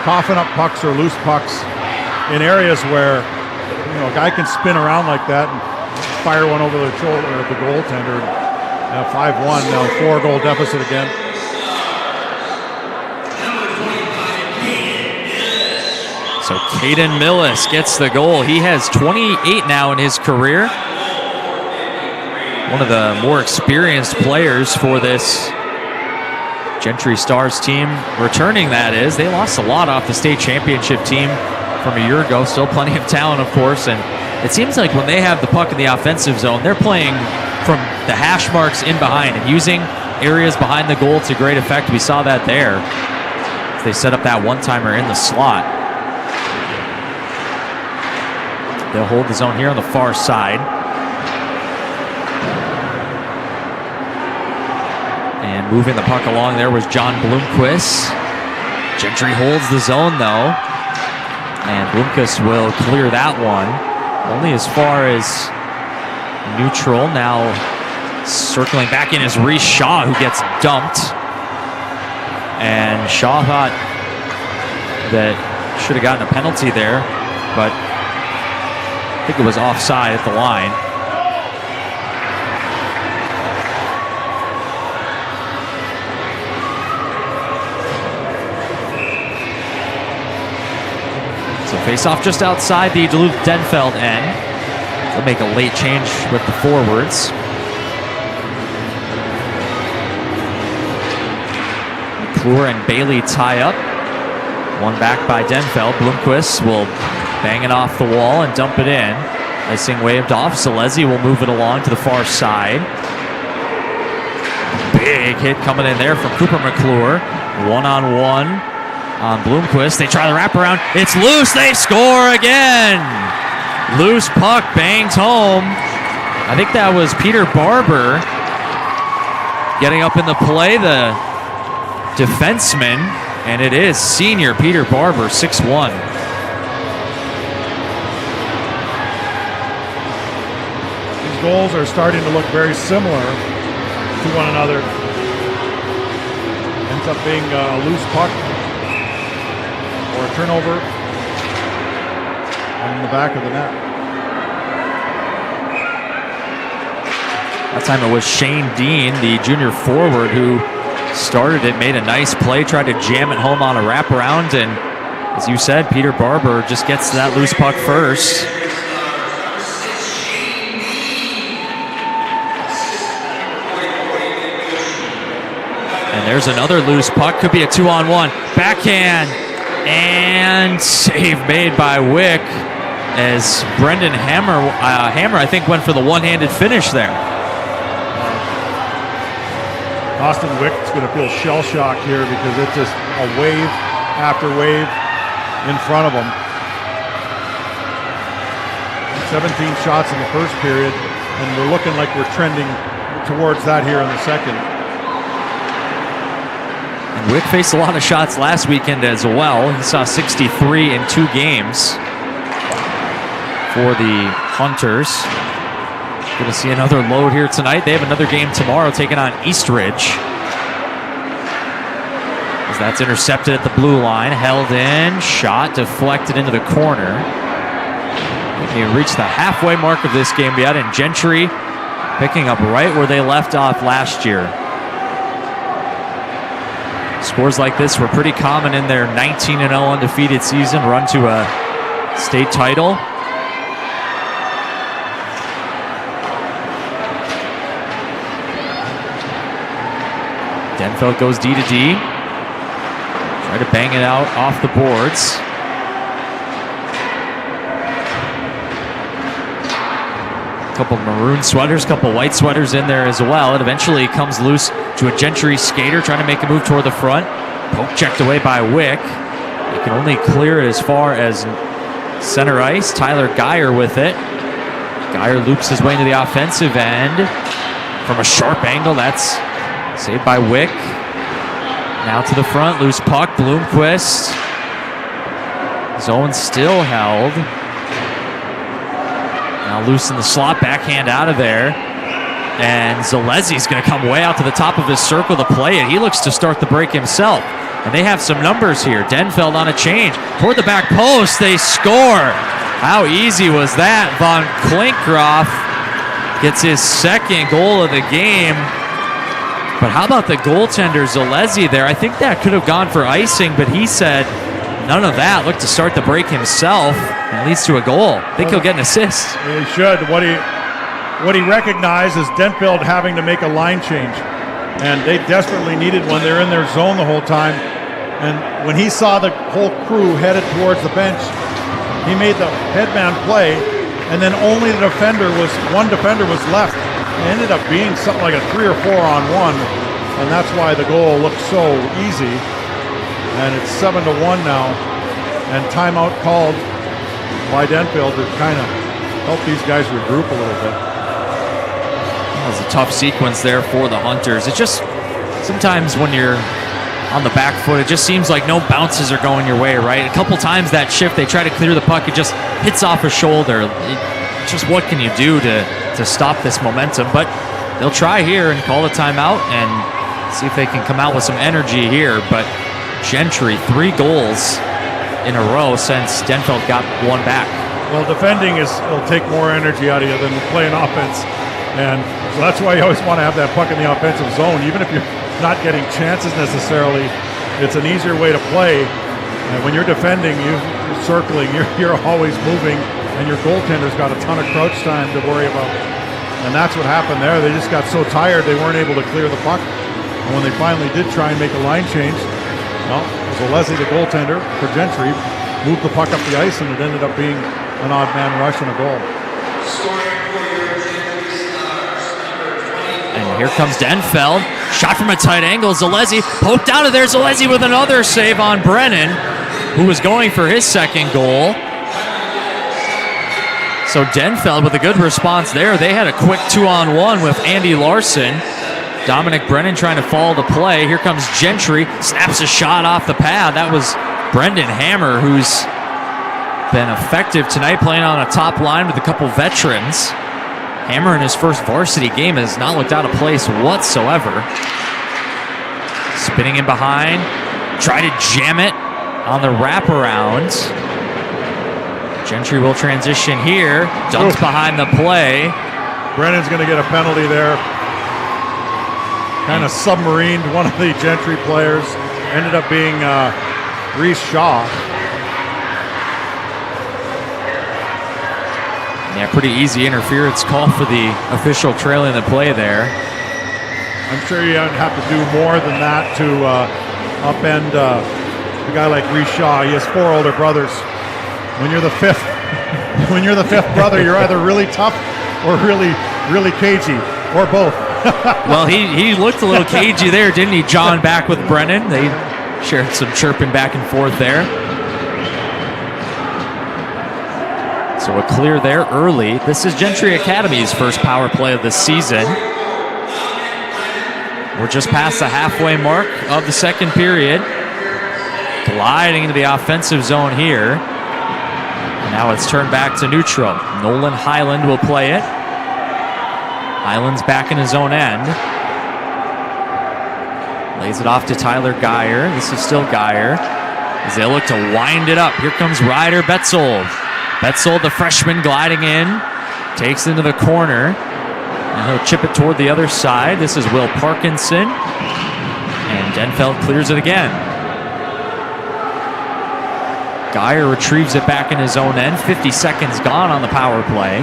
coughing up pucks or loose pucks in areas where, you know, a guy can spin around like that and fire one over the shoulder of the goaltender. Now 5-1, now 4-goal deficit again. So Caden Millis gets the goal. He has 28 now in his career. One of the more experienced players for this Gentry Stars team returning, that is. They lost a lot off the state championship team from a year ago. Still plenty of talent, of course, and it seems like when they have the puck in the offensive zone, they're playing from the hash marks in behind and using areas behind the goal to great effect. We saw that there. They set up that one-timer in the slot. They'll hold the zone here on the far side. And moving the puck along there was John Bloomquist. Gentry holds the zone, though. And Bloomquist will clear that one. Only as far as neutral. Now circling back in is Reese Shaw, who gets dumped. And Shaw thought that should have gotten a penalty there, but I think it was offside at the line. So face-off just outside the Duluth Denfeld end. They'll make a late change with the forwards. McClure and Bailey tie up. One back by Denfeld. Bloomquist will bang it off the wall and dump it in. Icing waved off. Zalezi will move it along to the far side. Big hit coming in there from Cooper McClure. One-on-one on Bloomquist. They try the wraparound. It's loose. They score again. Loose puck banged home. I think that was Peter Barber getting up in the play, the defenseman, and it is senior Peter Barber, 6'1". These goals are starting to look very similar to one another. Ends up being a loose puck or a turnover on the back of the net. That time it was Shane Dean, the junior forward, who started it, made a nice play, tried to jam it home on a wraparound, and as you said, Peter Barber just gets to that loose puck first. And there's another loose puck, could be a 2-on-1. Backhand, and save made by Wick, as Brendan Hammer, I think, went for the one-handed finish there. Austin Wick's going to feel shell-shocked here because it's just a wave after wave in front of him. 17 shots in the first period, and we're looking like we're trending towards that here in the second. And Wick faced a lot of shots last weekend as well. He saw 63 in 2 games for the Hunters. Going to see another load here tonight. They have another game tomorrow taking on Eastridge. As that's intercepted at the blue line, held in, shot deflected into the corner. They reached the halfway mark of this game yet, and Gentry picking up right where they left off last year. Scores like this were pretty common in their 19-0 undefeated season run to a state title. Denfeld goes D to D. Try to bang it out off the boards. Couple maroon sweaters, couple white sweaters in there as well. It eventually comes loose to a Gentry skater trying to make a move toward the front. Poke checked away by Wick. He can only clear it as far as center ice. Tyler Geyer with it. Geyer loops his way into the offensive end. From a sharp angle, that's saved by Wick. Now to the front, loose puck, Bloomquist. Zone still held. Now loose in the slot, backhand out of there. And Zalezi's going to come way out to the top of his circle to play it. He looks to start the break himself. And they have some numbers here. Denfeld on a change. Toward the back post, they score. How easy was that? Von Klinkroff gets his second goal of the game. But how about the goaltender, Zalezi, there? I think that could have gone for icing, but he said none of that. Looked to start the break himself, and leads to a goal. I think he'll get an assist. He should. What he recognized is Denfeld having to make a line change. and they desperately needed one. They're in their zone the whole time. And when he saw the whole crew headed towards the bench, he made the headman play, and then only one defender was left. It ended up being something like a 3 or 4 on 1, and that's why the goal looked so easy. And it's 7-1 now, and timeout called by Denfeld to kind of help these guys regroup a little bit. That was a tough sequence there for the Hunters. It just, sometimes when you're on the back foot, it just seems like no bounces are going your way, right? A couple times that shift, they try to clear the puck, it just hits off a shoulder. Just what can you do to stop this momentum? But they'll try here and call a timeout and see if they can come out with some energy here. But Gentry, 3 goals in a row since Denfeld got one back. Well, defending will take more energy out of you than playing offense. And so that's why you always want to have that puck in the offensive zone. Even if you're not getting chances necessarily, it's an easier way to play. And when you're defending, you're circling, you're always moving, and your goaltender's got a ton of crouch time to worry about. And that's what happened there. They just got so tired they weren't able to clear the puck. And when they finally did try and make a line change, well, it was Leslie, the goaltender for Gentry, moved the puck up the ice, and it ended up being an odd man rush and a goal. And here comes Denfeld. Shot from a tight angle. Zalesi poked out of there. Zalesi with another save on Brennan, who was going for his second goal. So Denfeld with a good response there. They had a quick 2-on-1 with Andy Larson. Dominic Brennan trying to follow the play. Here comes Gentry. Snaps a shot off the pad. That was Brendan Hammer, who's been effective tonight, playing on a top line with a couple veterans. Hammer in his first varsity game has not looked out of place whatsoever. Spinning in behind. Try to jam it on the wraparound. Gentry will transition here. Dumps behind the play. Brennan's going to get a penalty there. Kind of submarined one of the Gentry players. Ended up being Reese Shaw. Yeah, pretty easy interference call for the official trailing the play there. I'm sure you don't have to do more than that to upend a guy like Reese Shaw. He has 4 older brothers. When you're the fifth brother, you're either really tough or really, really cagey, or both. Well, he looked a little cagey there, didn't he? John back with Brennan. They shared some chirping back and forth there. So a clear there early. This is Gentry Academy's first power play of the season. We're just past the halfway mark of the second period. Gliding into the offensive zone here. And now it's turned back to neutral. Nolan Highland will play it. Highland's back in his own end. Lays it off to Tyler Geyer. This is still Geyer as they look to wind it up. Here comes Ryder Betzold. Betzold, the freshman, gliding in. Takes into the corner. And he'll chip it toward the other side. This is Will Parkinson. And Denfeld clears it again. Geyer retrieves it back in his own end. 50 seconds gone on the power play.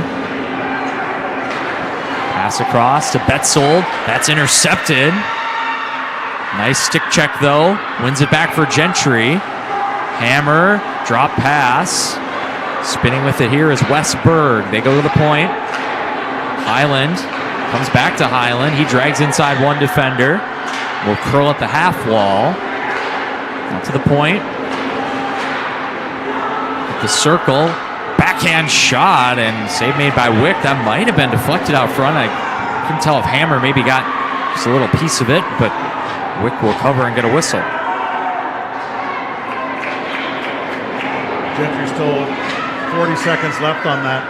Pass across to Betzold. That's intercepted. Nice stick check, though. Wins it back for Gentry. Hammer, drop pass. Spinning with it here is Wes Berg. They go to the point. Highland comes back to Highland. He drags inside one defender. Will curl at the half wall. Out to the point. At the circle. Backhand shot and save made by Wick. That might have been deflected out front. I couldn't tell if Hammer maybe got just a little piece of it, but Wick will cover and get a whistle. Gentry still 40 seconds left on that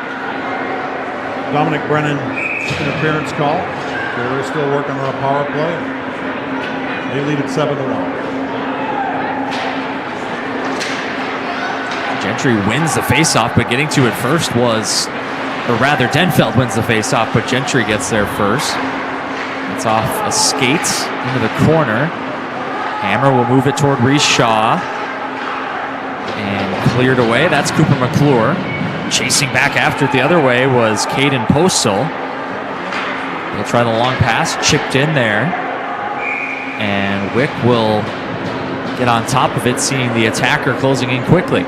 Dominic Brennan interference call. So they're still working on a power play. They lead it 7-1. Gentry wins the faceoff, but getting to it first was, or rather Denfeld wins the faceoff, but Gentry gets there first. It's off a skate into the corner. Hammer will move it toward Reese Shaw. And cleared away. That's Cooper McClure. Chasing back after it the other way was Caden Postal. He'll try the long pass, chipped in there. And Wick will get on top of it, seeing the attacker closing in quickly.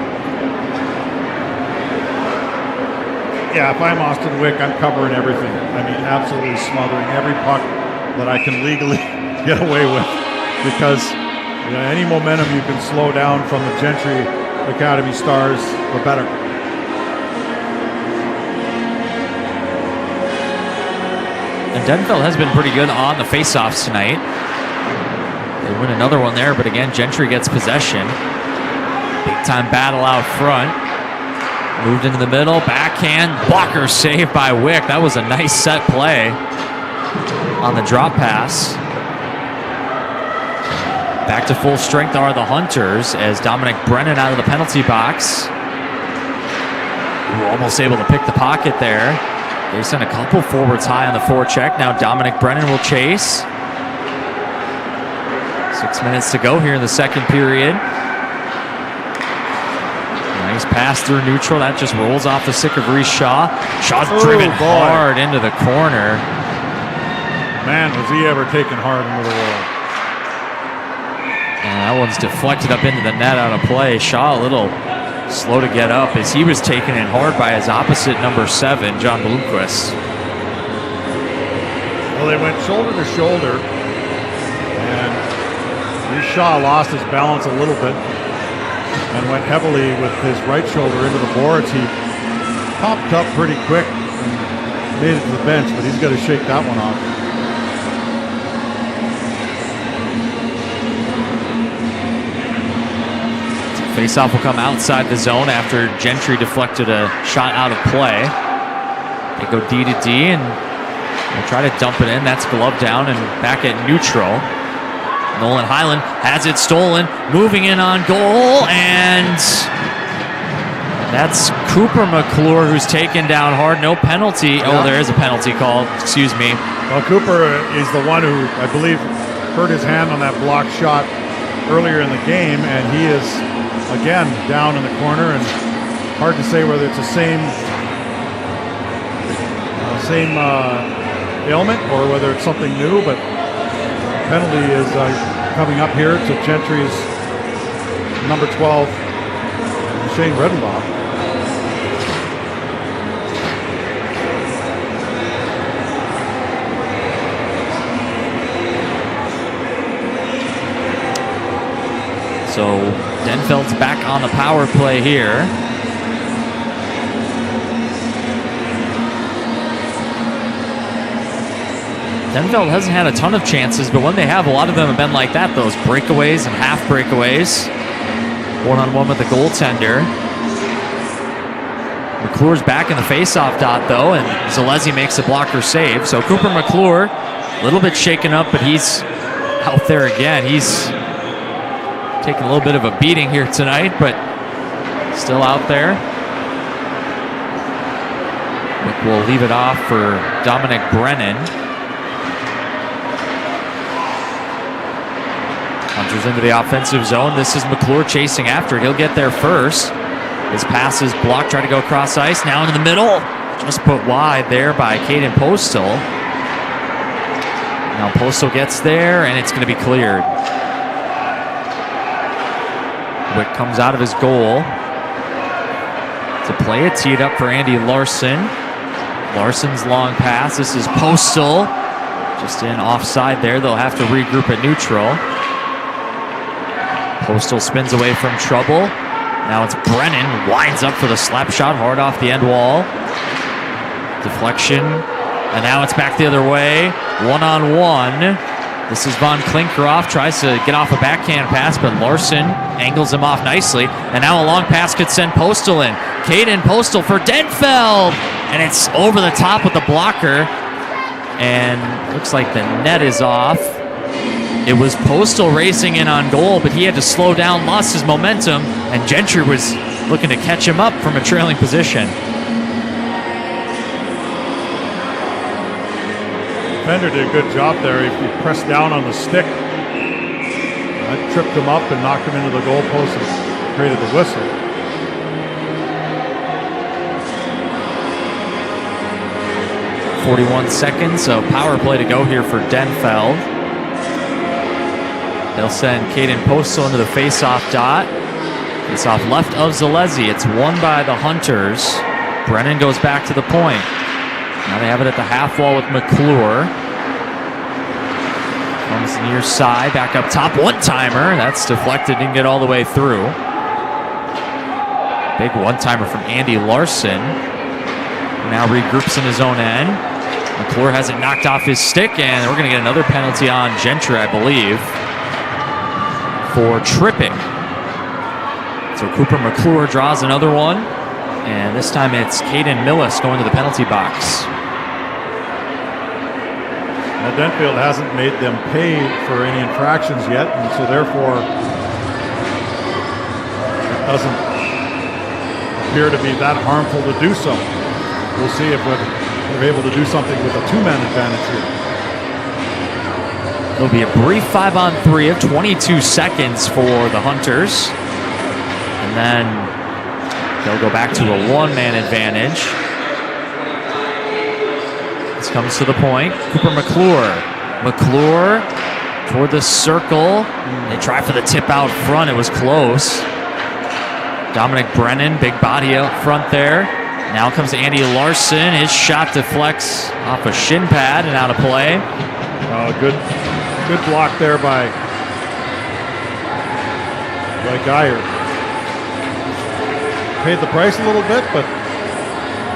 Yeah, if I'm Austin Wick, I'm covering everything. I mean, absolutely smothering every puck that I can legally get away with, because any momentum you can slow down from the Gentry Academy stars, the better. And Denfeld has been pretty good on the faceoffs tonight. They win another one there, but again, Gentry gets possession. Big time battle out front. Moved into the middle, backhand, blocker saved by Wick. That was a nice set play on the drop pass. Back to full strength are the Hunters as Dominic Brennan out of the penalty box. Ooh, almost able to pick the pocket there. They sent a couple forwards high on the forecheck. Now Dominic Brennan will chase. 6 minutes to go here in the second period. Nice pass through neutral. That just rolls off the stick of Reese Shaw. Shaw's driven hard into the corner. Man, was he ever taken hard into the wall. And that one's deflected up into the net out of play. Shaw a little slow to get up as he was taken in hard by his opposite number 7, John Bloomquist. Well, they went shoulder to shoulder, and Reese Shaw lost his balance a little bit and went heavily with his right shoulder into the boards. He popped up pretty quick and made it to the bench, but he's got to shake that one off. Faceoff will come outside the zone after Gentry deflected a shot out of play. They go D to D and they'll try to dump it in. That's glove down and back at neutral. Nolan Highland has it stolen, moving in on goal, and that's Cooper McClure who's taken down hard. No penalty. Oh, there is a penalty called. Excuse me. Well, Cooper is the one who, I believe, hurt his hand on that blocked shot earlier in the game, and he is, again, down in the corner, and hard to say whether it's the same ailment or whether it's something new, but penalty is coming up here to Gentry's number 12, Shane Redenbaugh. So Denfeld's back on the power play here. Denfeld hasn't had a ton of chances, but when they have, a lot of them have been like that, those breakaways and half breakaways. One-on-one with the goaltender. McClure's back in the face-off dot, though, and Zalesi makes a blocker save. So Cooper McClure, a little bit shaken up, but he's out there again. He's taking a little bit of a beating here tonight, but still out there. We'll leave it off for Dominic Brennan. Hunters into the offensive zone. This is McClure chasing after it. He'll get there first. His pass is blocked, try to go cross ice. Now into the middle. Just put wide there by Caden Postal. Now Postal gets there, and it's going to be cleared. Wick comes out of his goal to play it. Teed up for Andy Larson. Larson's long pass. This is Postal. Just in offside there. They'll have to regroup at neutral. Postal spins away from trouble. Now it's Brennan. Winds up for the slap shot. Hard off the end wall. Deflection. And now it's back the other way. One-on-one. This is Von Klinkeroff. Tries to get off a backhand pass, but Larson angles him off nicely. And now a long pass could send Postal in. Caden Postal for Denfeld. And it's over the top with the blocker. And looks like the net is off. It was Postal racing in on goal, but he had to slow down, lost his momentum, and Gentry was looking to catch him up from a trailing position. Defender did a good job there. He pressed down on the stick. That tripped him up and knocked him into the goalpost and created the whistle. .41 seconds of power play to go here for Denfeld. They'll send Caden Postal into the face-off dot. Face-off left of Zalesi. It's won by the Hunters. Brennan goes back to the point. Now they have it at the half wall with McClure. Comes near side, back up top, one-timer. That's deflected, didn't get all the way through. Big one-timer from Andy Larson. Now regroups in his own end. McClure has it knocked off his stick, and we're going to get another penalty on Gentry, I believe, for tripping. So Cooper McClure draws another one, and this time it's Caden Millis going to the penalty box. Now, Denfeld hasn't made them pay for any infractions yet, and so therefore it doesn't appear to be that harmful to do so. We'll see if they're able to do something with a two-man advantage here. There'll be a brief 5-on-3 of 22 seconds for the Hunters, and then they'll go back to a one-man advantage. This comes to the point. Cooper McClure. McClure toward the circle. They try for the tip out front. It was close. Dominic Brennan, big body out front there. Now comes to Andy Larson. His shot deflects off a shin pad and out of play. Good block there by Geyer. Paid the price a little bit, but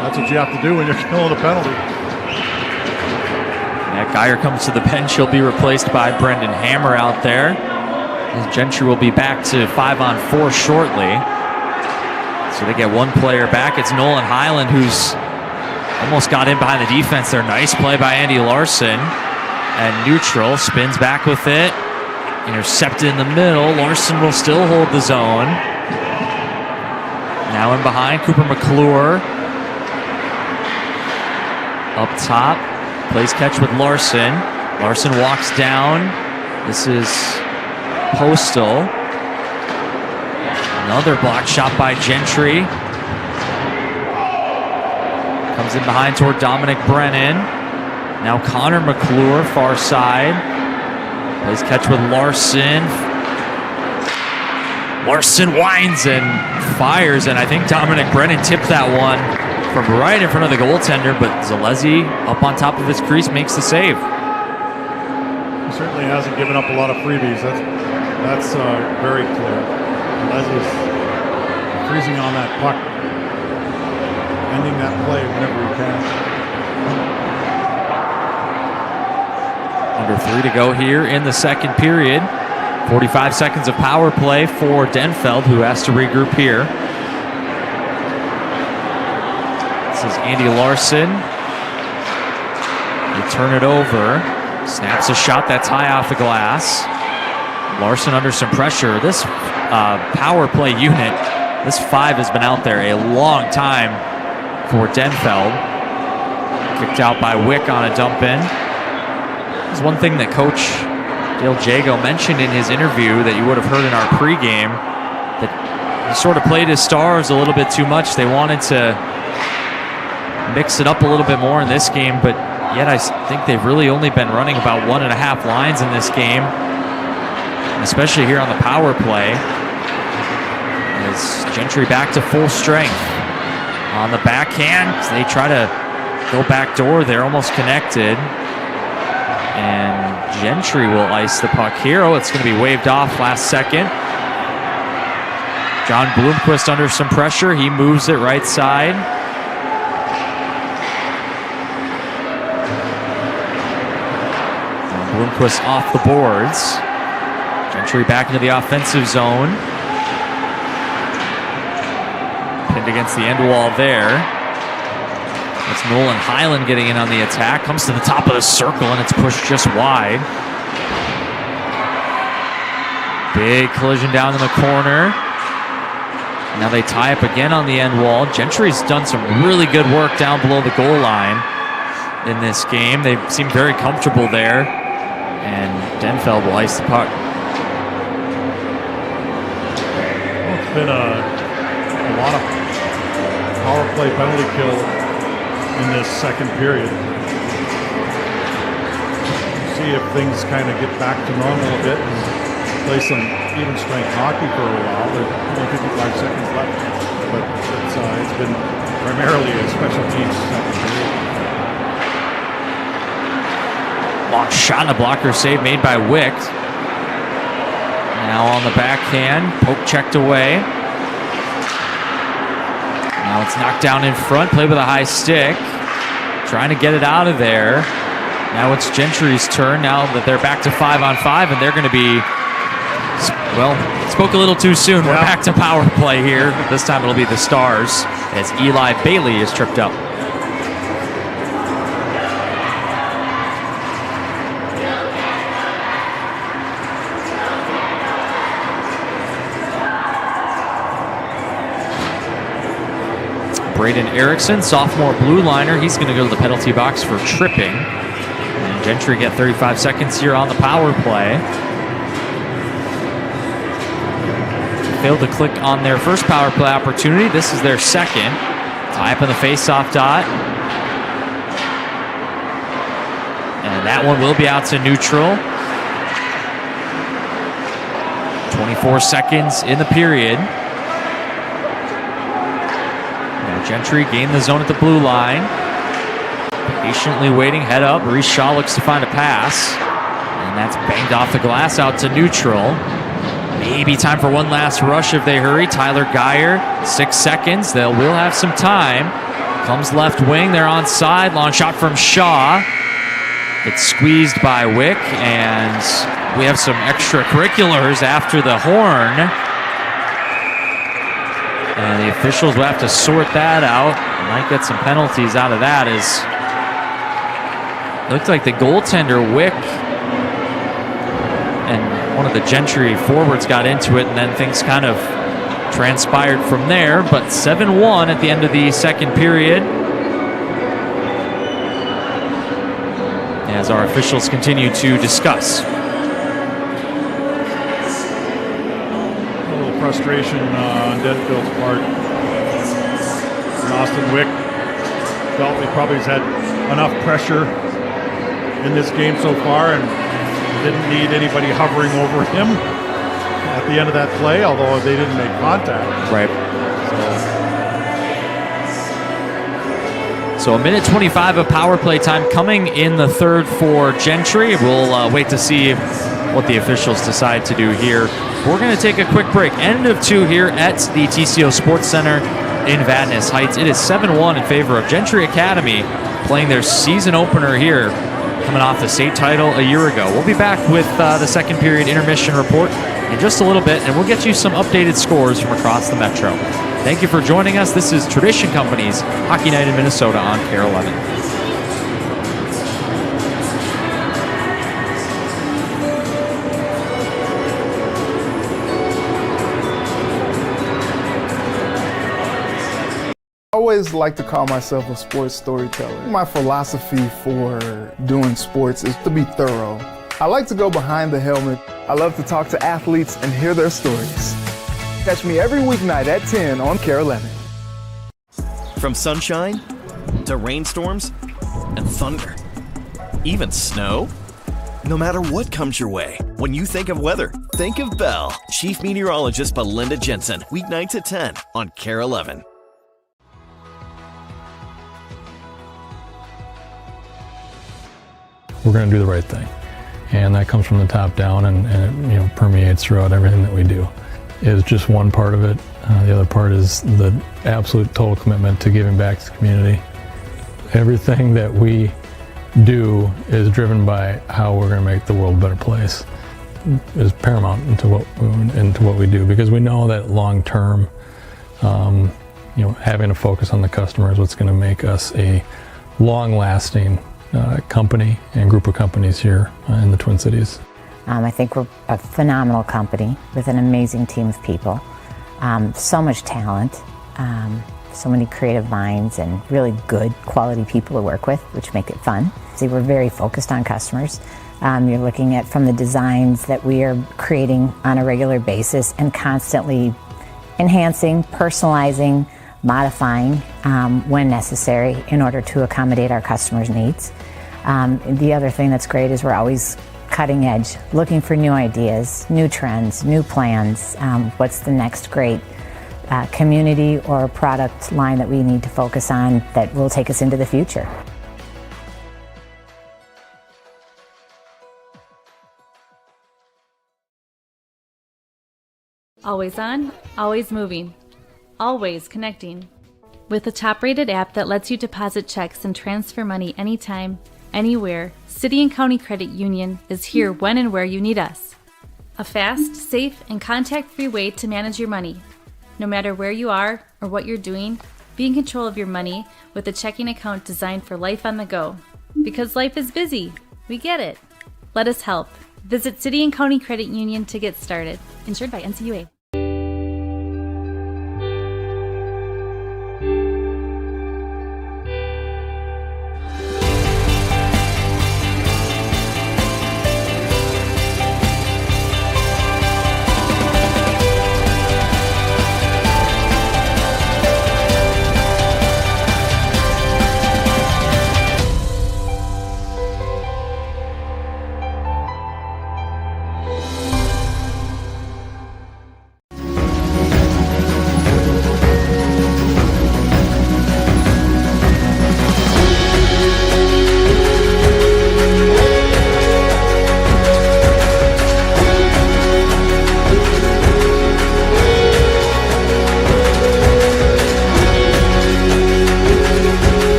that's what you have to do when you're killing a penalty. Yeah, Geyer comes to the bench. He'll be replaced by Brendan Hammer out there. Gentry will be back to 5-on-4 shortly. So they get one player back. It's Nolan Highland, who's almost got in behind the defense there. Nice play by Andy Larson. And neutral, spins back with it. Intercepted in the middle. Larson will still hold the zone. Now in behind, Cooper McClure. Up top, plays catch with Larson. Larson walks down. This is Postal. Another block shot by Gentry. Comes in behind toward Dominic Brennan. Now Connor McClure, far side. Plays catch with Larson. Larson winds and fires, and I think Dominic Brennan tipped that one from right in front of the goaltender, but Zalesi up on top of his crease makes the save. He certainly hasn't given up a lot of freebies. That's very clear. Leslie's freezing on that puck, ending that play whenever he can. Under 3 to go here in the second period. 45 seconds of power play for Denfeld, who has to regroup here. This is Andy Larson. They turn it over. Snaps a shot that's high off the glass. Larson under some pressure. This power play unit, this 5 has been out there a long time for Denfeld. Kicked out by Wick on a dump in. There's one thing that Coach Dale Jago mentioned in his interview that you would have heard in our pregame, that he sort of played his stars a little bit too much. They wanted to mix it up a little bit more in this game, but yet I think they've really only been running about 1.5 lines in this game, especially here on the power play. As Gentry back to full strength. On the backhand, they try to go back door. They're almost connected. And Gentry will ice the puck here. Oh, it's going to be waved off last second. John Bloomquist under some pressure. He moves it right side. And Bloomquist off the boards. Gentry back into the offensive zone. Pinned against the end wall there. It's Nolan Highland getting in on the attack. Comes to the top of the circle, and it's pushed just wide. Big collision down in the corner. Now they tie up again on the end wall. Gentry's done some really good work down below the goal line in this game. They seem very comfortable there. And Denfeld will ice the puck. Well, it's been a lot of power play penalty kill in this second period. See if things kind of get back to normal a bit and play some even strength hockey for a while. There's only 55 seconds left, but it's been primarily a special teams second period. Long shot and a blocker save made by Wick. Now on the backhand, poke checked away. Now it's knocked down in front, played with a high stick. Trying to get it out of there. Now it's Gentry's turn, now that they're back to 5-on-5, and they're going to be, well, spoke a little too soon. We're back to power play here. This time it'll be the Stars, as Eli Bailey is tripped up. Braden Erickson, sophomore blue liner. He's going to go to the penalty box for tripping. And Gentry get 35 seconds here on the power play. Failed to click on their first power play opportunity. This is their second. Tie up in the face-off dot. And that one will be out to neutral. 24 seconds in the period. Gentry gained the zone at the blue line. Patiently waiting, head up. Reese Shaw looks to find a pass. And that's banged off the glass out to neutral. Maybe time for one last rush if they hurry. Tyler Geyer, 6 seconds. Will have some time. Comes left wing, they're onside. Long shot from Shaw. It's squeezed by Wick, and we have some extracurriculars after the horn. And the officials will have to sort that out. Might get some penalties out of that. As looked like the goaltender, Wick, and one of the Gentry forwards got into it, and then things kind of transpired from there. But 7-1 at the end of the second period, as our officials continue to discuss. Frustration on Denfeld's part. And Austin Wick felt he probably has had enough pressure in this game so far and didn't need anybody hovering over him at the end of that play, although they didn't make contact. Right. So a minute 25 of power play time coming in the third for Gentry. We'll wait to see what the officials decide to do here. We're going to take a quick break. End of two here at the TCO Sports Center in Vadnais Heights. It is 7-1 in favor of Gentry Academy, playing their season opener here, coming off the state title a year ago. We'll be back with the second period intermission report in just a little bit, and we'll get you some updated scores from across the Metro. Thank you for joining us. This is Tradition Company's Hockey Night in Minnesota on KARE 11. I always like to call myself a sports storyteller. My philosophy for doing sports is to be thorough. I like to go behind the helmet. I love to talk to athletes and hear their stories. Catch me every weeknight at 10 on KARE 11. From sunshine to rainstorms and thunder, even snow. No matter what comes your way, when you think of weather, think of Bell. Chief Meteorologist Belinda Jensen, weeknights at 10 on KARE 11. We're going to do the right thing, and that comes from the top down, and it permeates throughout everything that we do. Is just one part of it. The other part is the absolute total commitment to giving back to the community. Everything that we do is driven by how we're going to make the world a better place. Is paramount into what we do, because we know that long term, having a focus on the customer is what's going to make us a long-lasting company and group of companies here in the Twin Cities. I think we're a phenomenal company with an amazing team of people. So much talent, so many creative minds, and really good quality people to work with, which make it fun. See, we're very focused on customers. You're looking at from the designs that we are creating on a regular basis and constantly enhancing, personalizing, modifying when necessary in order to accommodate our customers' needs. The other thing that's great is we're always cutting edge, looking for new ideas, new trends, new plans. What's the next great community or product line that we need to focus on that will take us into the future? Always on, always moving, always connecting. With a top-rated app that lets you deposit checks and transfer money anytime, anywhere, City and County Credit Union is here when and where you need us. A fast, safe, and contact-free way to manage your money. No matter where you are or what you're doing, be in control of your money with a checking account designed for life on the go. Because life is busy. We get it. Let us help. Visit City and County Credit Union to get started. Insured by NCUA.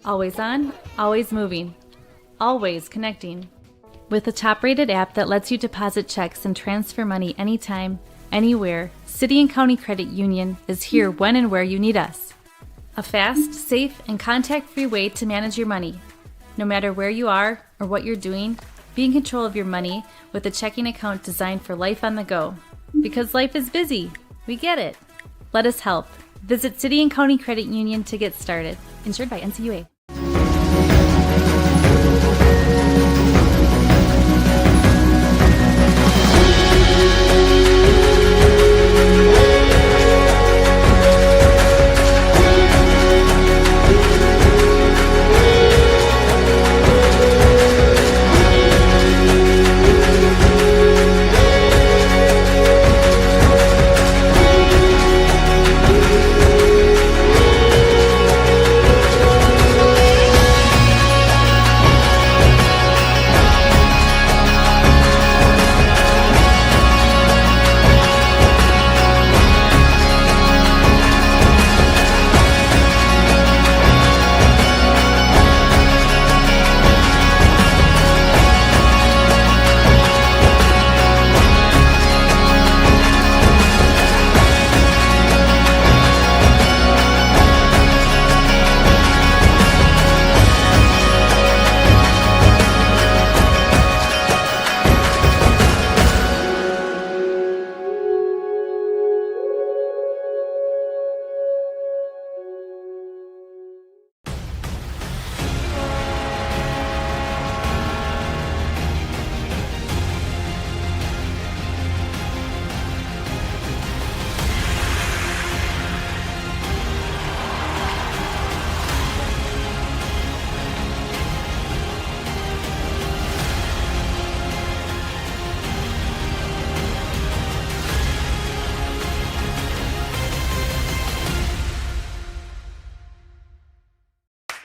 Always on, always moving, always connecting. With a top-rated app that lets you deposit checks and transfer money anytime, anywhere, City and County Credit Union is here when and where you need us. A fast, safe, and contact-free way to manage your money. No matter where you are or what you're doing, be in control of your money with a checking account designed for life on the go. Because life is busy. We get it. Let us help. Visit City and County Credit Union to get started. Insured by NCUA.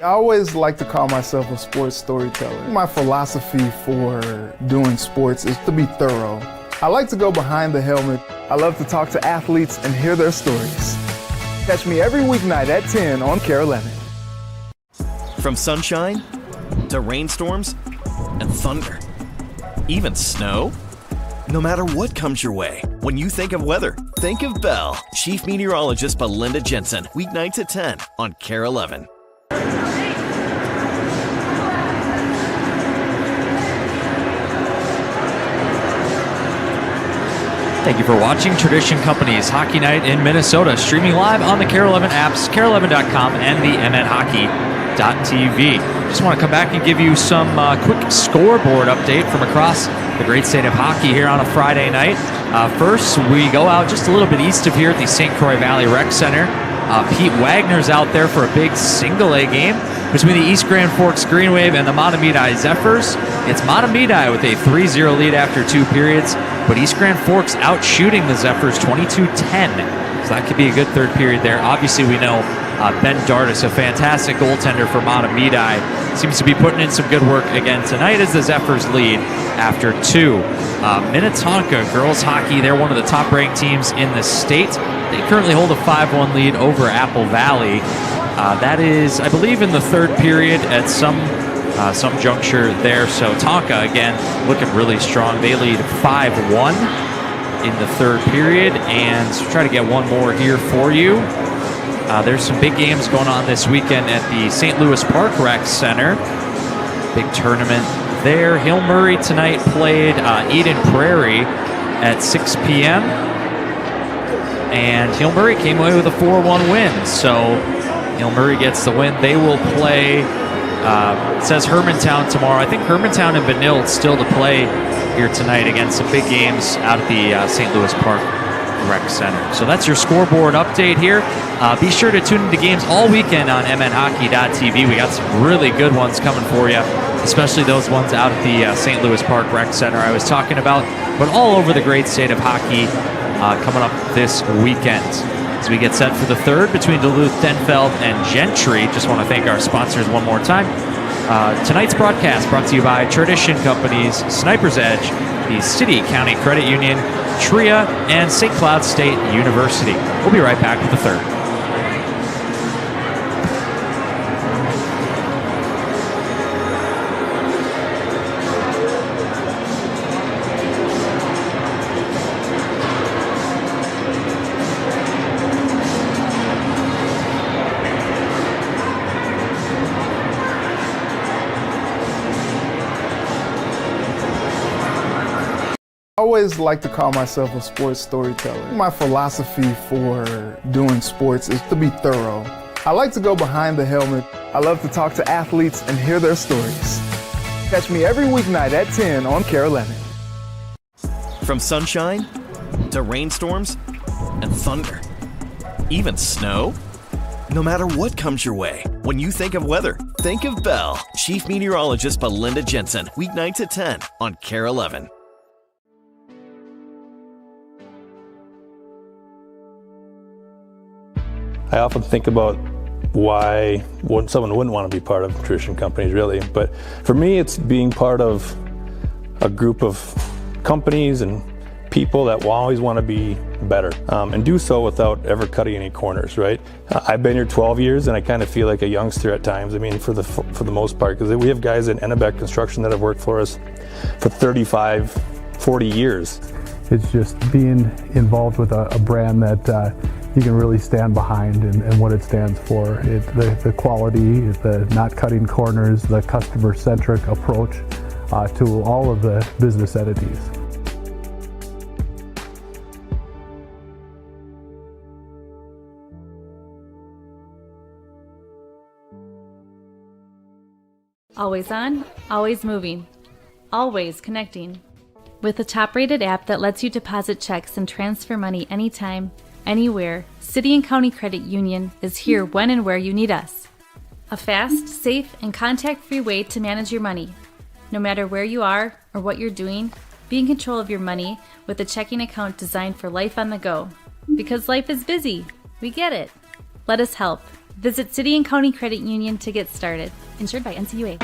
I always like to call myself a sports storyteller. My philosophy for doing sports is to be thorough. I like to go behind the helmet. I love to talk to athletes and hear their stories. Catch me every weeknight at 10 on KARE 11. From sunshine to rainstorms and thunder, even snow. No matter what comes your way, when you think of weather, think of Bell. Chief Meteorologist Belinda Jensen, weeknights at 10 on KARE 11. Thank you for watching Tradition Company's Hockey Night in Minnesota, streaming live on the KARE 11 apps, KARE11.com, and the MNHockey.tv. Just want to come back and give you some quick scoreboard update from across the great state of hockey here on a Friday night. First, we go out just a little bit east of here at the St. Croix Valley Rec Center. Pete Wagner's out there for a big single-A game between the East Grand Forks Green Wave and the Matamidi Zephyrs. It's Matamidi with a 3-0 lead after 2 periods, but East Grand Forks out shooting the Zephyrs 22-10. So that could be a good third period there. Obviously, we know Ben Dardis, a fantastic goaltender for Matamidi, seems to be putting in some good work again tonight as the Zephyrs lead after 2. Minnetonka girls hockey, they're one of the top-ranked teams in the state. They currently hold a 5-1 lead over Apple Valley. That is, I believe, in the third period at some juncture there. So Tonka, again, looking really strong. They lead 5-1 in the third period, and try to get one more here for you. There's some big games going on this weekend at the St. Louis Park Rec Center. Big tournament there. Hill Murray tonight played Eden Prairie at 6 p.m. And Hill Murray came away with a 4-1 win. So Hill Murray gets the win. They will play, it says Hermantown tomorrow. I think Hermantown and Benilde still to play here tonight against some big games out at the St. Louis Park Rec Center. So that's your scoreboard update here. Be sure to tune into games all weekend on MNHockey.tv. We got some really good ones coming for you, especially those ones out at the St. Louis Park Rec Center I was talking about, but all over the great state of hockey coming up this weekend. As we get set for the third between Duluth, Denfeld, and Gentry, just want to thank our sponsors one more time. Tonight's broadcast brought to you by Tradition Companies, Sniper's Edge, the City County Credit Union, TRIA, and St. Cloud State University. We'll be right back with the third. I always like to call myself a sports storyteller. My philosophy for doing sports is to be thorough. I like to go behind the helmet. I love to talk to athletes and hear their stories. Catch me every weeknight at 10 on KARE 11. From sunshine to rainstorms and thunder, even snow. No matter what comes your way, when you think of weather, think of Bell. Chief Meteorologist Belinda Jensen, weeknights at 10 on KARE 11. I often think about why someone wouldn't want to be part of Tradition Companies, really. But for me, it's being part of a group of companies and people that will always want to be better and do so without ever cutting any corners, right? I've been here 12 years and I kind of feel like a youngster at times. I mean, for the most part, because we have guys in Ennebeck Construction that have worked for us for 35, 40 years. It's just being involved with a brand that you can really stand behind and what it stands for. The quality, the not cutting corners, the customer-centric approach to all of the business entities. Always on, always moving, always connecting. With a top-rated app that lets you deposit checks and transfer money anytime, anywhere, City and County Credit Union is here when and where you need us. A fast, safe, and contact-free way to manage your money. No matter where you are or what you're doing, be in control of your money with a checking account designed for life on the go. Because life is busy. We get it. Let us help. Visit City and County Credit Union to get started. Insured by NCUA.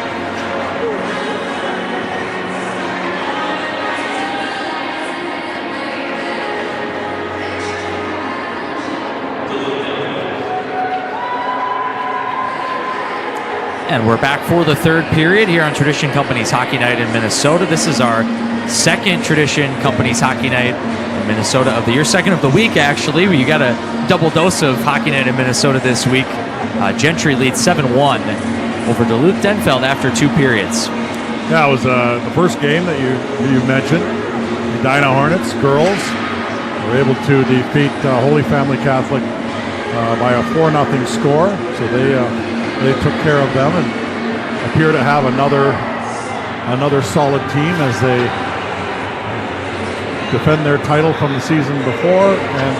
And we're back for the third period here on Tradition Company's Hockey Night in Minnesota. This is our second Tradition Company's Hockey Night in Minnesota of the year. Second of the week, actually. You got a double dose of Hockey Night in Minnesota this week. Gentry leads 7-1 over Duluth Denfeld after 2 periods. Yeah, it was the first game that you mentioned. The Edina Hornets girls were able to defeat Holy Family Catholic by a 4-0 score. So they took care of them and appear to have another solid team as they defend their title from the season before, and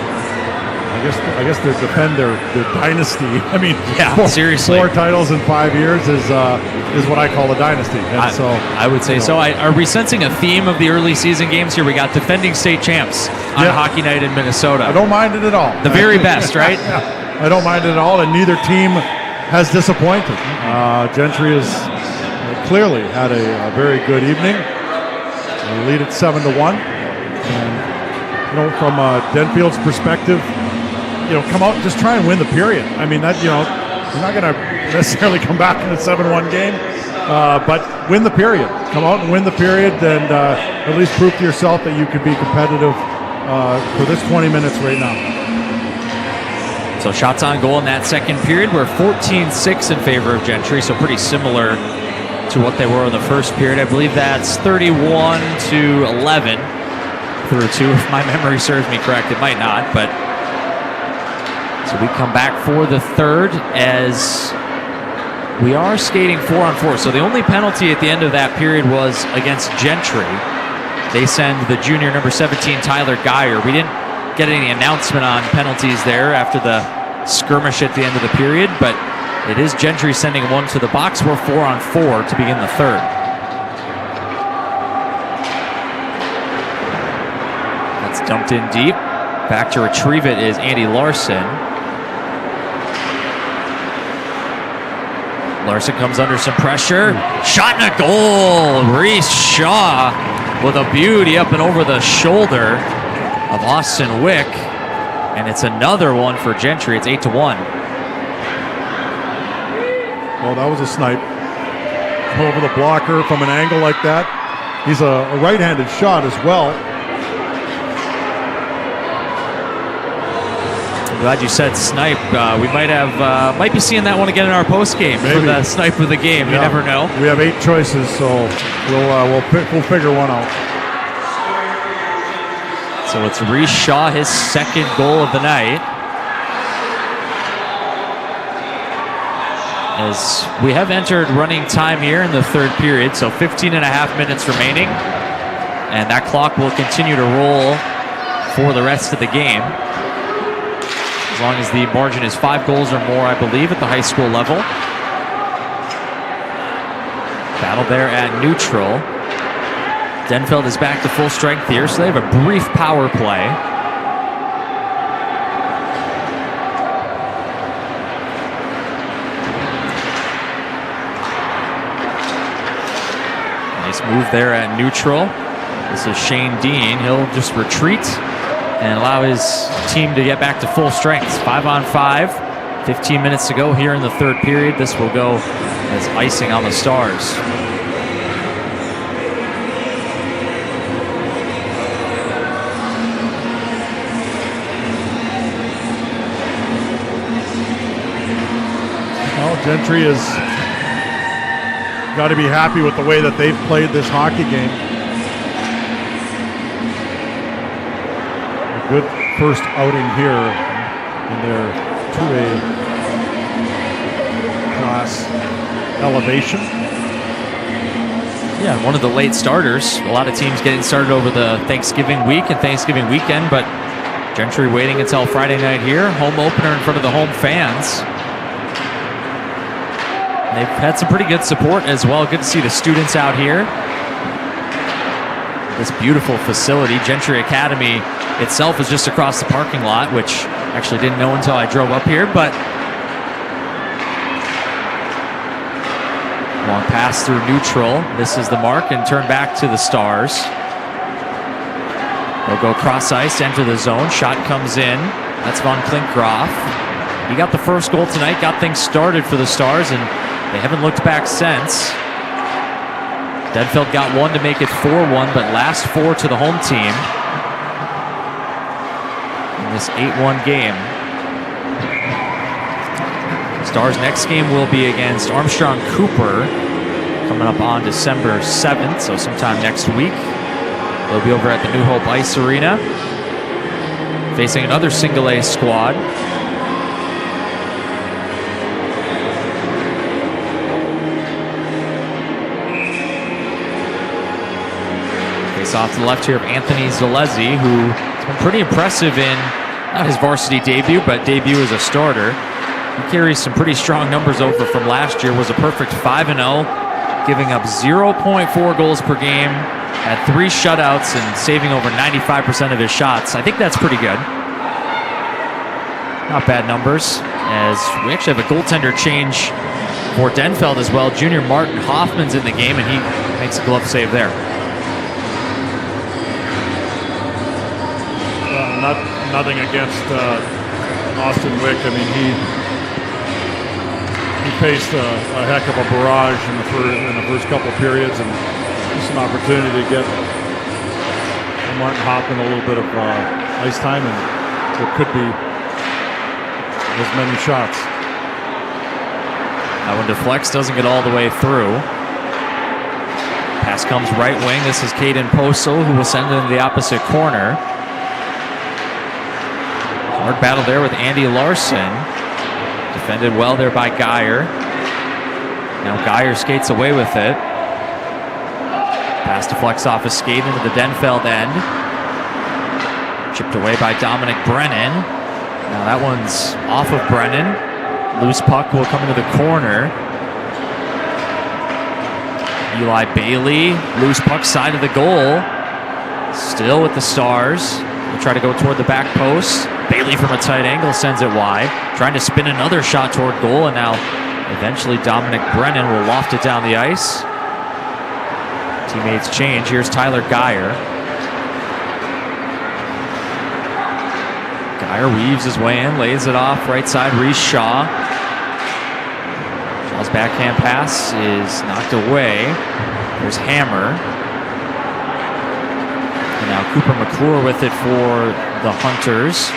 I guess they defend their dynasty. I mean, yeah, seriously, 4 titles in 5 years is what I call a dynasty. And I would say so. Are we sensing a theme of the early season games here? We got defending state champs on Hockey Night in Minnesota. I don't mind it at all. The very best, right? Yeah, I don't mind it at all, and neither team has disappointed. Gentry has clearly had a very good evening. They lead at 7-1. And, from Denfeld's perspective, come out and just try and win the period. I mean, that you're not going to necessarily come back in a 7-1 game, but win the period. Come out and win the period, and at least prove to yourself that you could be competitive for this 20 minutes right now. So shots on goal in that second period were 14-6 in favor of Gentry, so pretty similar to what they were in the first period. I believe that's 31-11 through 2, if my memory serves me correct. It might not, but so we come back for the third as we are skating 4-on-4. So the only penalty at the end of that period was against Gentry. They send the junior number 17, Tyler Geyer. We didn't get any announcement on penalties there after the skirmish at the end of the period, but it is Gentry sending one to the box. We're 4-on-4 to begin the third. That's dumped in deep. Back to retrieve it is Andy Larson. Larson comes under some pressure. Shot and a goal. Reese Shaw with a beauty up and over the shoulder of Austin Wick. And it's another one for Gentry. It's 8-1. Well, that was a snipe. Over the blocker from an angle like that. He's a right-handed shot as well. I'm glad you said snipe. We might be seeing that one again in our post game for the snipe of the game. Yeah. You never know. We have 8 choices, so we'll figure one out. So it's Reese Shaw, his second goal of the night. As we have entered running time here in the third period, so 15.5 minutes remaining, and that clock will continue to roll for the rest of the game. As long as the margin is 5 goals or more, I believe, at the high school level. Battle there at neutral. Denfeld is back to full strength here, so they have a brief power play. Nice move there at neutral. This is Shane Dean. He'll just retreat and allow his team to get back to full strength. 5-on-5, 15 minutes to go here in the third period. This will go as icing on the Stars. Well, Gentry has got to be happy with the way that they've played this hockey game. Good first outing here in their 2A class elevation. Yeah, one of the late starters. A lot of teams getting started over the Thanksgiving week and Thanksgiving weekend, but Gentry waiting until Friday night here. Home opener in front of the home fans. They've had some pretty good support as well. Good to see the students out here. This beautiful facility. Gentry Academy itself is just across the parking lot, which I actually didn't know until I drove up here, but Long pass through neutral. Misses the mark and turn back to the Stars. They'll go cross ice, enter the zone. Shot comes in. That's Von Klinkgroff. He got the first goal tonight, got things started for the Stars, and they haven't looked back since. Denfeld got one to make it 4-1, but last 4 to the home team in this 8-1 game. Stars' next game will be against Armstrong Cooper, coming up on December 7th, so sometime next week. They'll be over at the New Hope Ice Arena, facing another single A squad. Face off to the left here of Anthony Zalesi, who has been pretty impressive in not his varsity debut, but debut as a starter. He carries some pretty strong numbers over from last year, was a perfect 5-0, giving up 0.4 goals per game, had 3 shutouts, and saving over 95% of his shots. I think that's pretty good. Not bad numbers, as we actually have a goaltender change for Denfeld as well. Junior Martin Hoffman's in the game, and he makes a glove save there. Nothing against Austin Wick. I mean, he faced a heck of a barrage in the first couple periods, and just an opportunity to get Martin Hoffman a little bit of ice time, and there could be as many shots. That one deflects, doesn't get all the way through. Pass comes right wing. This is Caden Postal, who will send it into the opposite corner. Hard battle there with Andy Larson. Defended well there by Geyer. Now Geyer skates away with it. Pass deflects off his skate into the Denfeld end. Chipped away by Dominic Brennan. Now that one's off of Brennan. Loose puck will come into the corner. Eli Bailey, loose puck side of the goal. Still with the Stars. We'll try to go toward the back post. Bailey from a tight angle sends it wide. Trying to spin another shot toward goal, and now eventually Dominic Brennan will loft it down the ice. Teammates change. Here's Tyler Geyer. Geyer weaves his way in, lays it off right side. Reese Shaw. Shaw's backhand pass is knocked away. There's Hammer. And now Cooper McClure with it for the Hunters.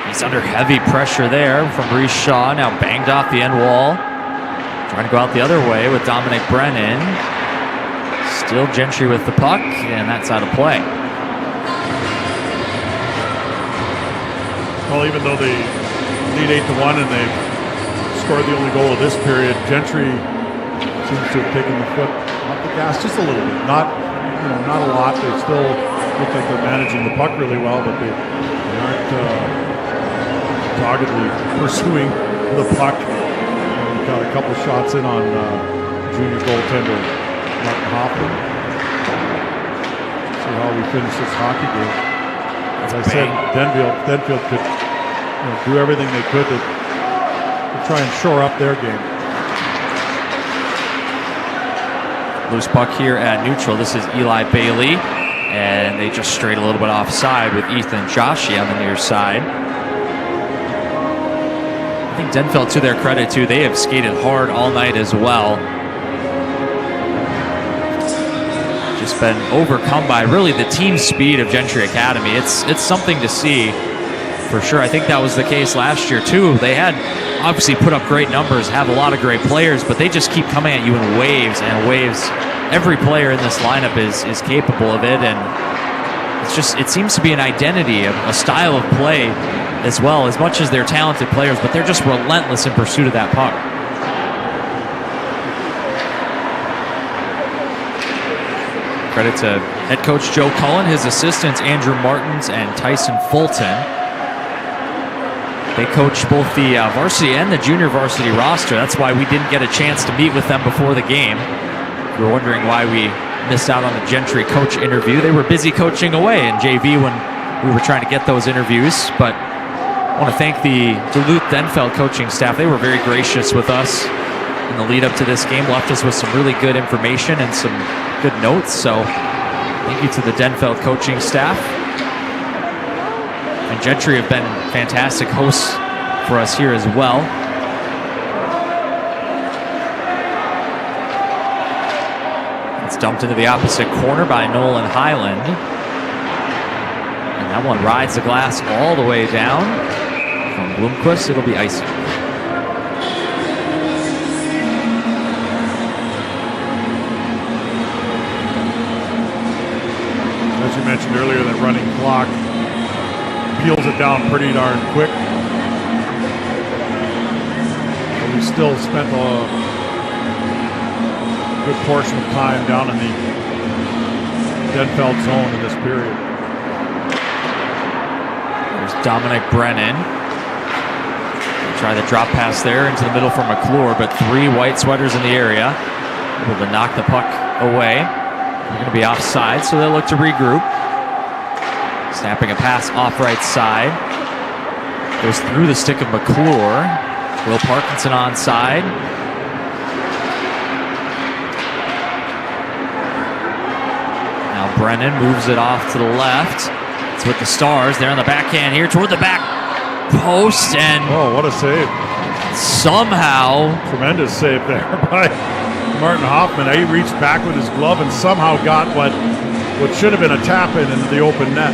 He's under heavy pressure there from Reese Shaw. Now banged off the end wall. Trying to go out the other way with Dominic Brennan. Still Gentry with the puck, and that's out of play. Well, even though they lead 8-1 and they've scored the only goal of this period, Gentry seems to have taken the foot off the gas just a little bit. Not a lot. They still look like they're managing the puck really well, but they aren't doggedly pursuing the puck. We've got a couple shots in on junior goaltender Martin Hoffman. See how we finish this hockey game. As I said, Denfeld could do everything they could to try and shore up their game. Loose puck here at neutral. This is Eli Bailey, and they just strayed a little bit offside with Ethan Joshi on the near side. I think Denfeld, to their credit too, they have skated hard all night as well. Just been overcome by really the team speed of Gentry Academy. It's something to see for sure. I think that was the case last year too. They had obviously put up great numbers, have a lot of great players, but they just keep coming at you in waves and waves. Every player in this lineup is capable of it, and it seems to be an identity, a style of play as well, as much as they're talented players, but they're just relentless in pursuit of that puck. Credit to head coach Joe Cullen, his assistants Andrew Martins and Tyson Fulton. They coach both the varsity and the junior varsity roster. That's why we didn't get a chance to meet with them before the game. If you were wondering why we missed out on the Gentry coach interview, they were busy coaching away in JV when we were trying to get those interviews. But I want to thank the Duluth Denfeld coaching staff. They were very gracious with us in the lead up to this game, left us with some really good information and some good notes. So thank you to the Denfeld coaching staff. And Gentry have been fantastic hosts for us here as well. It's dumped into the opposite corner by Nolan Highland. And that one rides the glass all the way down. From Bloomquist, it'll be icing. As you mentioned earlier, that running clock peels it down pretty darn quick. But we still spent a good portion of time down in the Denfeld zone in this period. There's Dominic Brennan. Try the drop pass there into the middle for McClure, but 3 white sweaters in the area. Able to knock the puck away. They're going to be offside, so they'll look to regroup. Snapping a pass off right side. Goes through the stick of McClure. Will Parkinson onside. Now Brennan moves it off to the left. It's with the Stars. They're on the backhand here toward the back post, and oh, what a save. Somehow. Tremendous save there by Martin Hoffman. He reached back with his glove and somehow got what should have been a tap in into the open net.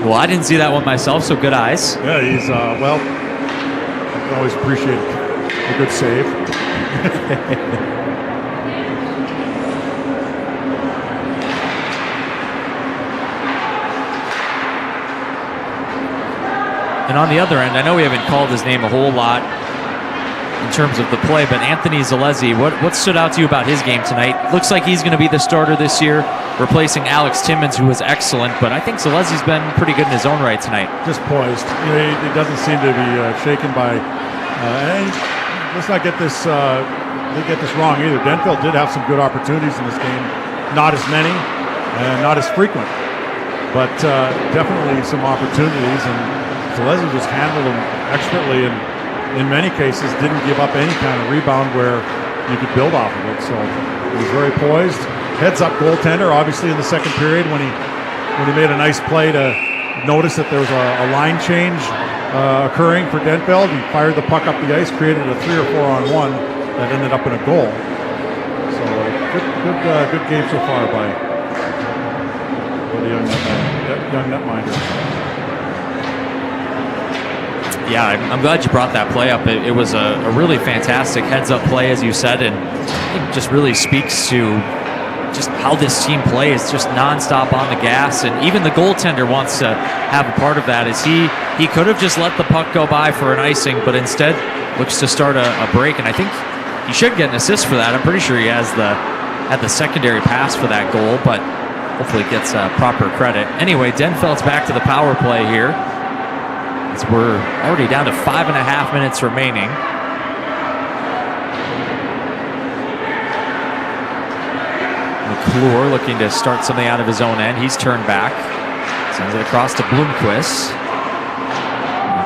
Well, I didn't see that one myself, so good eyes. Yeah, he's, well, I can always appreciate a good save. And on the other end, I know we haven't called his name a whole lot in terms of the play, but Anthony Zalesi, what stood out to you about his game tonight? Looks like he's going to be the starter this year, replacing Alex Timmons, who was excellent, but I think Zalesi's been pretty good in his own right tonight. Just poised. He doesn't seem to be shaken by... let's not get this wrong either. Denfeld did have some good opportunities in this game. Not as many, and not as frequent, but definitely some opportunities, and Zalesi just handled them expertly, and in many cases didn't give up any kind of rebound where you could build off of it. So he was very poised. Heads up goaltender, obviously in the second period when he made a nice play to notice that there was a line change occurring for Denfeld. He fired the puck up the ice, created a 3 or 4 on 1 that ended up in a goal. So good game so far by the young netminder. Yeah, I'm glad you brought that play up. It was a really fantastic heads-up play, as you said, and it just really speaks to just how this team plays, just nonstop on the gas. And even the goaltender wants to have a part of that. As he could have just let the puck go by for an icing, but instead looks to start a break. And I think he should get an assist for that. I'm pretty sure he had the secondary pass for that goal, but hopefully gets proper credit. Anyway, Denfeld's back to the power play here. As we're already down to 5.5 minutes remaining. McClure looking to start something out of his own end. He's turned back. Sends it across to Bloomquist.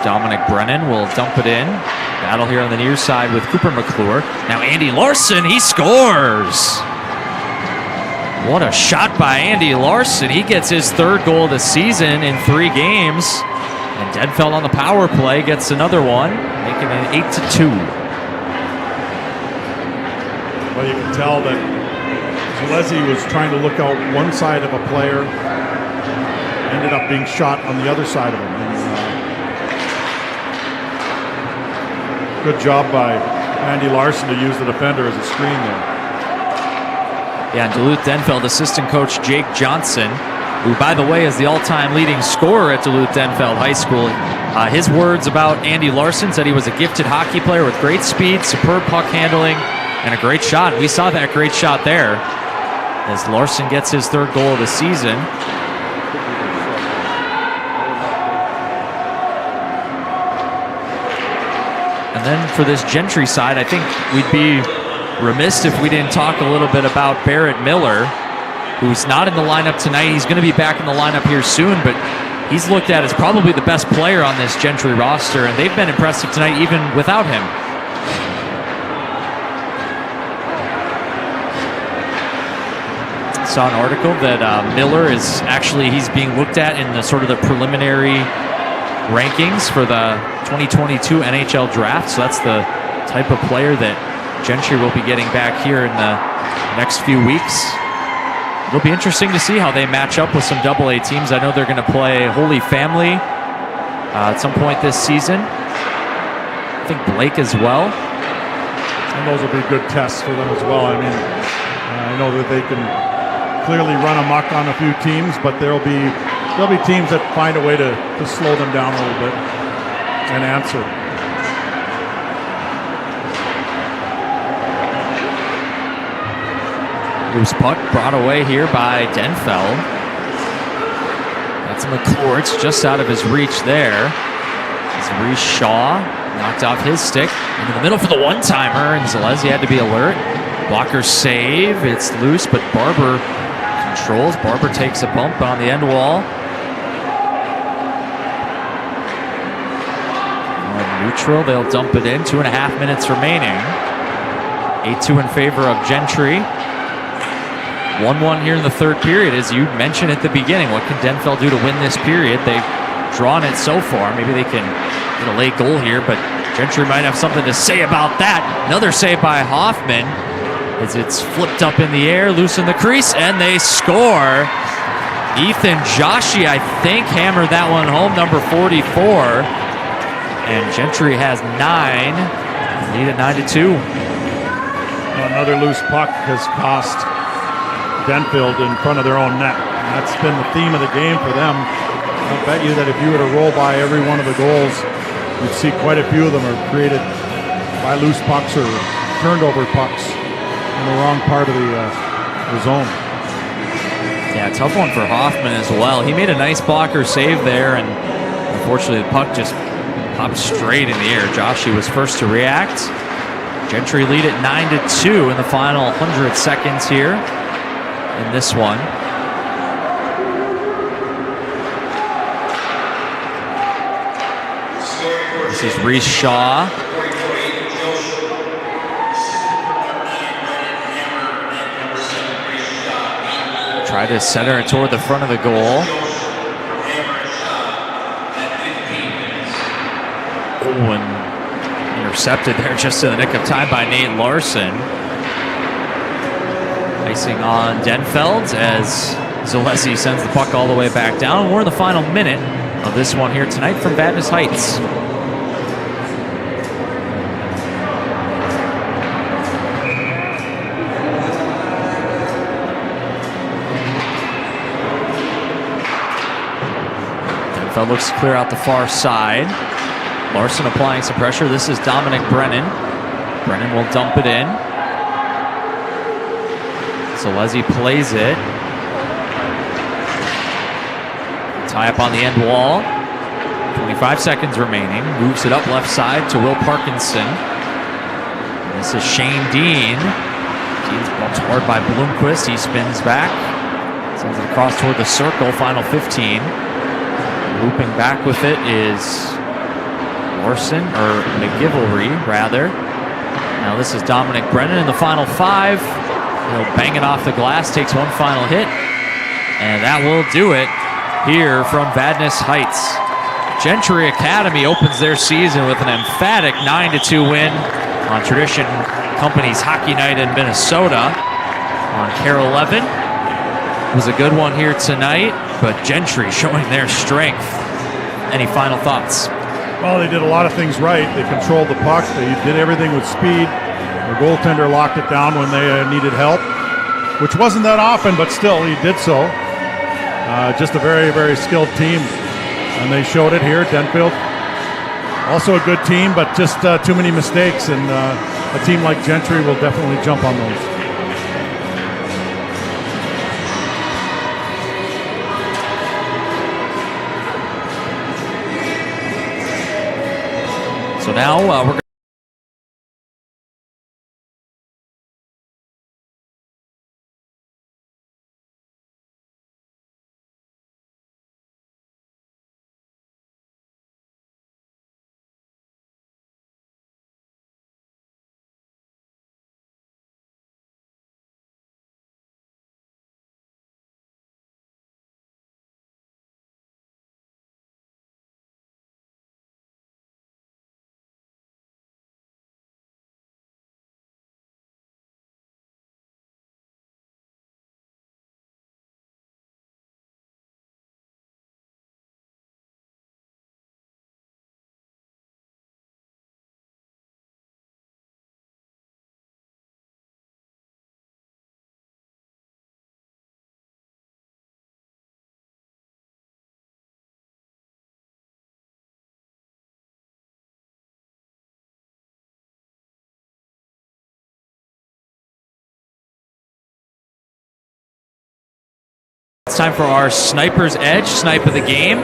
Dominic Brennan will dump it in. Battle here on the near side with Cooper McClure. Now Andy Larson, he scores! What a shot by Andy Larson. He gets his 3rd goal of the season in 3 games. And Denfeld on the power play gets another one, making it 8-2. Well, you can tell that Zalesi was trying to look out one side of a player, ended up being shot on the other side of him. And, good job by Andy Larson to use the defender as a screen there. Yeah, and Duluth Denfeld assistant coach Jake Johnson, who, by the way, is the all-time leading scorer at Duluth Denfeld High School. His words about Andy Larson said he was a gifted hockey player with great speed, superb puck handling, and a great shot. We saw that great shot there as Larson gets his 3rd goal of the season. And then for this Gentry side, I think we'd be remiss if we didn't talk a little bit about Barrett Miller, who's not in the lineup tonight. He's going to be back in the lineup here soon, but he's looked at as probably the best player on this Gentry roster, and they've been impressive tonight even without him. Saw an article that Miller is actually, he's being looked at in the sort of the preliminary rankings for the 2022 NHL draft. So that's the type of player that Gentry will be getting back here in the next few weeks. It'll be interesting to see how they match up with some AA teams. I know they're going to play Holy Family at some point this season. I think Blake as well. And those will be good tests for them as well. I mean, I know that they can clearly run amok on a few teams, but there'll be teams that find a way to slow them down a little bit and answer. Loose puck brought away here by Denfeld. That's McCourt's just out of his reach there. It's Reese Shaw knocked off his stick into the middle for the one-timer, and Zalesny had to be alert. Blocker save. It's loose, but Barber controls. Barber takes a bump on the end wall. On neutral, they'll dump it in. 2.5 minutes remaining. 8-2 in favor of Gentry. 1-1 here in the third period. As you mentioned at the beginning, what can Denfeld do to win this period? They've drawn it so far. Maybe they can get a late goal here, but Gentry might have something to say about that. Another save by Hoffman as it's flipped up in the air, loose in the crease, and they score. Ethan Joshi, I think, hammered that one home, number 44. And Gentry has 9, lead at 9-2. Another loose puck has cost Denfeld in front of their own net. And that's been the theme of the game for them. I'll bet you that if you were to roll by every one of the goals, you'd see quite a few of them are created by loose pucks or turned over pucks in the wrong part of the zone. Yeah, tough one for Hoffman as well. He made a nice blocker save there, and unfortunately the puck just popped straight in the air. Joshi was first to react. Gentry lead at 9-2 in the final 100 seconds here in this one. This is Reese Shaw. Try to center it toward the front of the goal. Oh, and intercepted there just in the nick of time by Nate Larson. Icing on Denfeld as Zalesny sends the puck all the way back down. We're in the final minute of this one here tonight from Vadnais Heights. Denfeld looks to clear out the far side. Larson applying some pressure. This is Dominic Brennan. Brennan will dump it in. Zalesny plays it. Tie up on the end wall. 25 seconds remaining. Moves it up left side to Will Parkinson. This is Shane Dean. Dean's bumped hard by Bloomquist. He spins back. Sends it across toward the circle. Final 15. Looping back with it is Larson, or McGivelry, rather. Now this is Dominic Brennan in the final 5. He'll bang it off the glass, takes one final hit, and that will do it here from Vadnais Heights. Gentry Academy opens their season with an emphatic 9-2 win on Tradition Company's Hockey Night in Minnesota on KARE 11. It was a good one here tonight, but Gentry showing their strength. Any final thoughts? Well, they did a lot of things right. They controlled the puck. They did everything with speed. The goaltender locked it down when they needed help, which wasn't that often, but still he did so. Just a very, very skilled team, and they showed it here. Denfeld, also a good team, but just too many mistakes, and a team like Gentry will definitely jump on those. So now we're It's time for our Sniper's Edge, snipe of the game.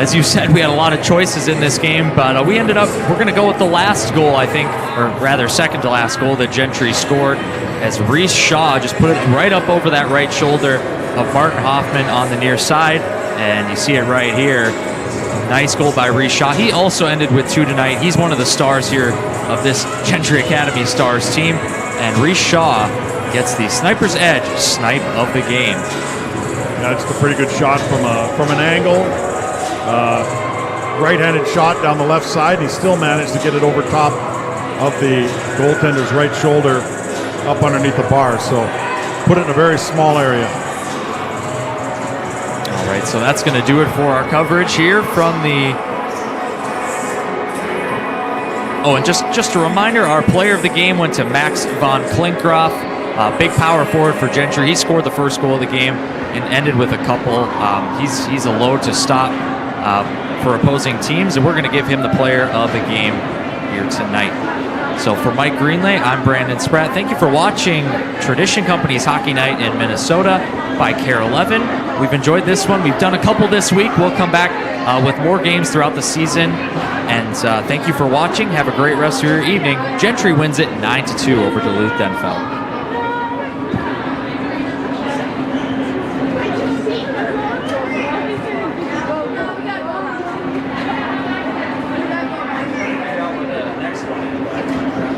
As you said, we had a lot of choices in this game, but we're going to go with the last goal, I think, or rather second to last goal that Gentry scored, as Reese Shaw just put it right up over that right shoulder of Martin Hoffman on the near side, and you see it right here. Nice goal by Reese Shaw. He also ended with 2 tonight. He's one of the stars here of this Gentry Academy Stars team, and Reese Shaw gets the Sniper's Edge snipe of the game. That's a pretty good shot from an angle. Right-handed shot down the left side. He still managed to get it over top of the goaltender's right shoulder up underneath the bar. So put it in a very small area. All right, so that's going to do it for our coverage here from the... Oh, and just a reminder, our player of the game went to Max von Klinkroff, big power forward for Gentry. He scored the first goal of the game and ended with a couple. He's a load to stop for opposing teams, and we're going to give him the player of the game here tonight. So for Mike Greenlay, I'm Brandon Spratt. Thank you for watching Tradition Company's Hockey Night in Minnesota by KARE 11. We've enjoyed this one. We've done a couple this week. We'll come back with more games throughout the season. And thank you for watching. Have a great rest of your evening. Gentry wins it 9-2 over Duluth Denfeld.